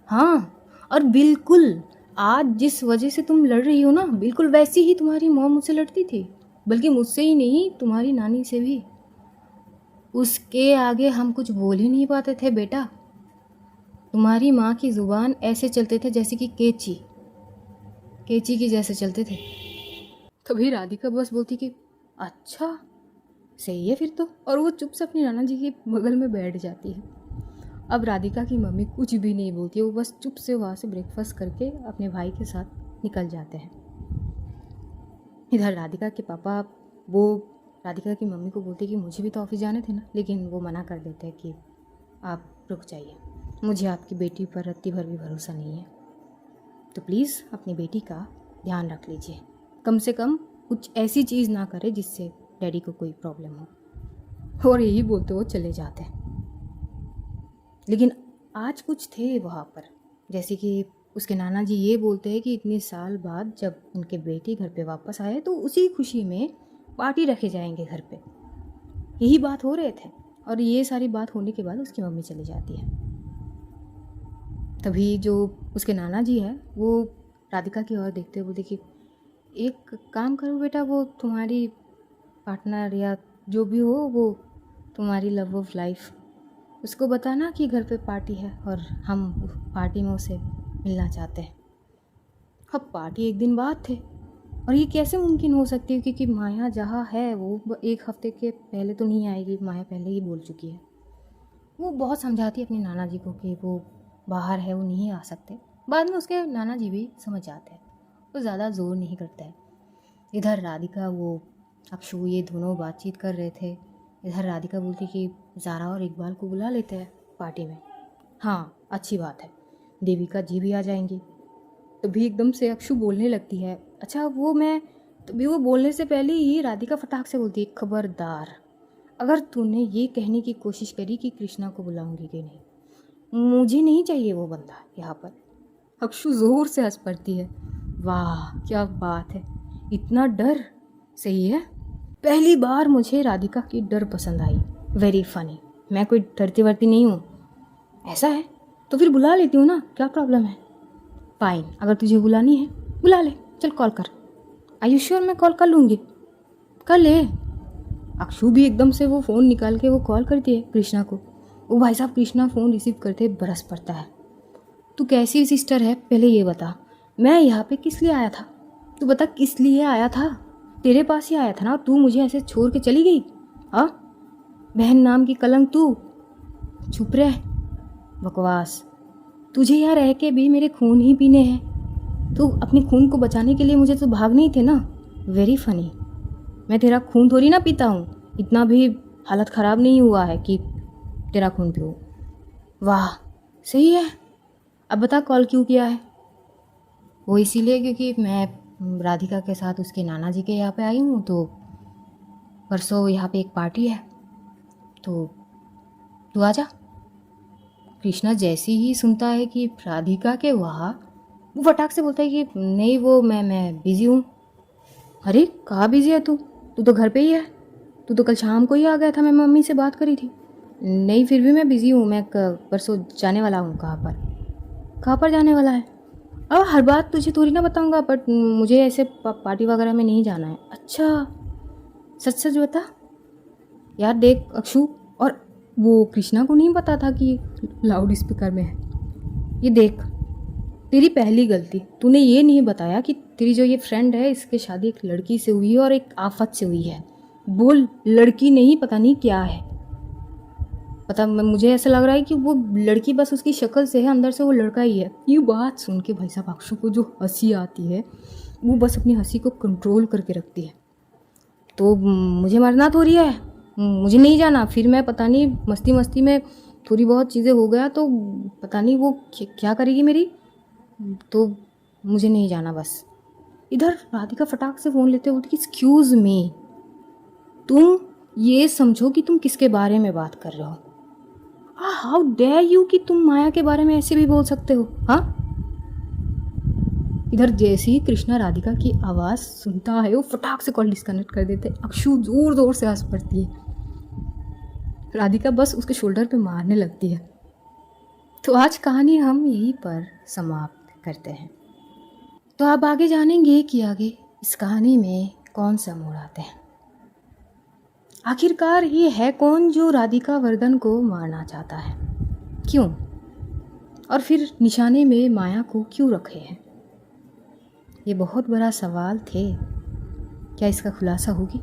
हाँ, और बिल्कुल आज जिस वजह से तुम लड़ रही हो ना, बिल्कुल वैसी ही तुम्हारी मॉम मुझसे लड़ती थी, बल्कि मुझसे ही नहीं तुम्हारी नानी से भी। उसके आगे हम कुछ बोल ही नहीं पाते थे बेटा। तुम्हारी माँ की ज़ुबान ऐसे चलते थे जैसे कि केची केची की जैसे चलते थे। तभी राधिका बस बोलती कि अच्छा सही है फिर तो, और वो चुप से अपनी नाना जी के बगल में बैठ जाती है। अब राधिका की मम्मी कुछ भी नहीं बोलती है, वो बस चुप से वहाँ से ब्रेकफास्ट करके अपने भाई के साथ निकल जाते हैं। इधर राधिका के पापा वो राधिका की मम्मी को बोलते कि मुझे भी तो ऑफिस जाने थे ना, लेकिन वो मना कर देते हैं कि आप रुक जाइए, मुझे आपकी बेटी पर रत्ती भर भी भरोसा नहीं है, तो प्लीज़ अपनी बेटी का ध्यान रख लीजिए, कम से कम कुछ ऐसी चीज़ ना करे जिससे डैडी को कोई प्रॉब्लम हो। और यही बोलते वो चले जाते हैं। लेकिन आज कुछ थे वहाँ पर, जैसे कि उसके नाना जी ये बोलते हैं कि इतने साल बाद जब उनके बेटी घर पे वापस आए तो उसी खुशी में पार्टी रखे जाएंगे घर पे, यही बात हो रहे थे। और ये सारी बात होने के बाद उसकी मम्मी चली जाती है। तभी जो उसके नाना जी है वो राधिका की ओर देखते हुए बोलते कि एक काम करो बेटा, वो तुम्हारी पार्टनर या जो भी हो, वो तुम्हारी लव ऑफ लाइफ, उसको बताना कि घर पे पार्टी है और हम पार्टी में उसे मिलना चाहते हैं। अब पार्टी एक दिन बाद थे और ये कैसे मुमकिन हो सकती है, क्योंकि माया जहाँ है वो एक हफ्ते के पहले तो नहीं आएगी, माया पहले ही बोल चुकी है। वो बहुत समझाती है अपने नाना जी को कि वो बाहर है, वो नहीं आ सकते। बाद में उसके नाना जी भी समझ जाते हैं, वो ज़्यादा ज़ोर नहीं करता है। इधर राधिका वो अक्षु ये दोनों बातचीत कर रहे थे। इधर राधिका बोलती कि ज़ारा और इकबाल को बुला लेते हैं पार्टी में। हाँ अच्छी बात है, देविका जी भी आ जाएंगी। तभी एकदम से अक्षु बोलने लगती है, अच्छा वो मैं, तभी वो बोलने से पहले ही राधिका फटाक से बोलती है, खबरदार अगर तूने ये कहने की कोशिश करी कि कृष्णा को बुलाऊंगी कि नहीं, मुझे नहीं चाहिए वो बंदा यहाँ पर। अक्षु ज़ोर से हंस पड़ती है, वाह क्या बात है, इतना डर, सही है, पहली बार मुझे राधिका की डर पसंद आई, वेरी फनी। मैं कोई डरती वरती नहीं हूँ। ऐसा है तो फिर बुला लेती हूँ ना, क्या प्रॉब्लम है। फाइन, अगर तुझे बुलानी है बुला ले, चल कॉल कर। Are you sure? मैं कॉल कर लूँगी, कर ले। अक्षु भी एकदम से वो फ़ोन निकाल के वो कॉल करती है कृष्णा को। वो भाई साहब कृष्णा फ़ोन रिसीव करते बरस पड़ता है। तू कैसी सिस्टर है पहले ये बता, मैं यहाँ पे किस लिए आया था, तू बता किस लिए आया था, तेरे पास ही आया था ना, तू मुझे ऐसे छोड़ के चली गई। हाँ बहन नाम की कलंक तू, चुप रह, बकवास। तुझे यहाँ रह के भी मेरे खून ही पीने हैं, तो अपने खून को बचाने के लिए मुझे तो भागने ही थे ना। वेरी फनी, मैं तेरा खून थोड़ी ना पीता हूँ, इतना भी हालत ख़राब नहीं हुआ है कि तेरा खून पीऊँ। वाह सही है, अब बता कॉल क्यों किया है। वो इसीलिए क्योंकि मैं राधिका के साथ उसके नाना जी के यहाँ पे आई हूँ, तो परसों यहाँ पे एक पार्टी है, तो तू आ जा। कृष्णा जैसे ही सुनता है कि राधिका के वहाँ, वो फटाक से बोलता है कि नहीं वो मैं बिज़ी हूँ। अरे कहाँ बिज़ी है तू, तू तो घर पे ही है, तू तो कल शाम को ही आ गया था, मैं मम्मी से बात करी थी। नहीं फिर भी मैं बिज़ी हूँ, मैं परसों जाने वाला हूँ। कहाँ पर जाने वाला है? अब हर बात तुझे थोड़ी ना बताऊँगा, बट मुझे ऐसे पार्टी वगैरह में नहीं जाना है। अच्छा सच सच बता। यार देख अक्षु, और वो कृष्णा को नहीं पता था कि लाउड स्पीकर में है। ये देख तेरी पहली गलती, तूने ये नहीं बताया कि तेरी जो ये फ्रेंड है इसकी शादी एक लड़की से हुई है और एक आफत से हुई है। बोल लड़की नहीं, पता नहीं क्या है, पता मुझे ऐसा लग रहा है कि वो लड़की बस उसकी शक्ल से है, अंदर से वो लड़का ही है। ये बात सुन के भाई साहब अक्षु को जो हंसी आती है, वो बस अपनी हंसी को कंट्रोल करके रखती है। तो मुझे मरना थोड़ी है, मुझे नहीं जाना। फिर मैं पता नहीं मस्ती मस्ती में थोड़ी बहुत चीज़ें हो गया तो पता नहीं वो क्या करेगी मेरी, तो मुझे नहीं जाना बस। इधर राधिका फटाक से फ़ोन लेते बोलती कि एक्सक्यूज़ मी, तुम ये समझो कि तुम किसके बारे में बात कर रहे हो। हाउ डेयर यू कि तुम माया के बारे में ऐसे भी बोल सकते हो। हाँ इधर जैसे ही कृष्णा राधिका की आवाज़ सुनता है वो फटाक से कॉल डिस्कनेक्ट कर देते। अक्षु ज़ोर ज़ोर से हंस पड़ती है। राधिका बस उसके शोल्डर पे मारने लगती है। तो आज कहानी हम यहीं पर समाप्त करते हैं। तो आप आगे जानेंगे कि आगे इस कहानी में कौन सा मोड़ आते हैं। आखिरकार ये है कौन जो राधिका वर्धन को मारना चाहता है, क्यों, और फिर निशाने में माया को क्यों रखे हैं। ये बहुत बड़ा सवाल थे। क्या इसका खुलासा होगी,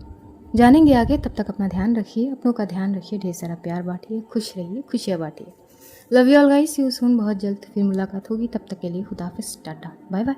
जानेंगे आगे। तब तक अपना ध्यान रखिए, अपनों का ध्यान रखिए, ढेर सारा प्यार बांटिए, खुश रहिए, खुशियाँ बांटिए। Love you all guys, see you soon. बहुत जल्द फिर मुलाकात होगी। तब तक के लिए खुदा हाफिज़, टाटा, बाय बाय।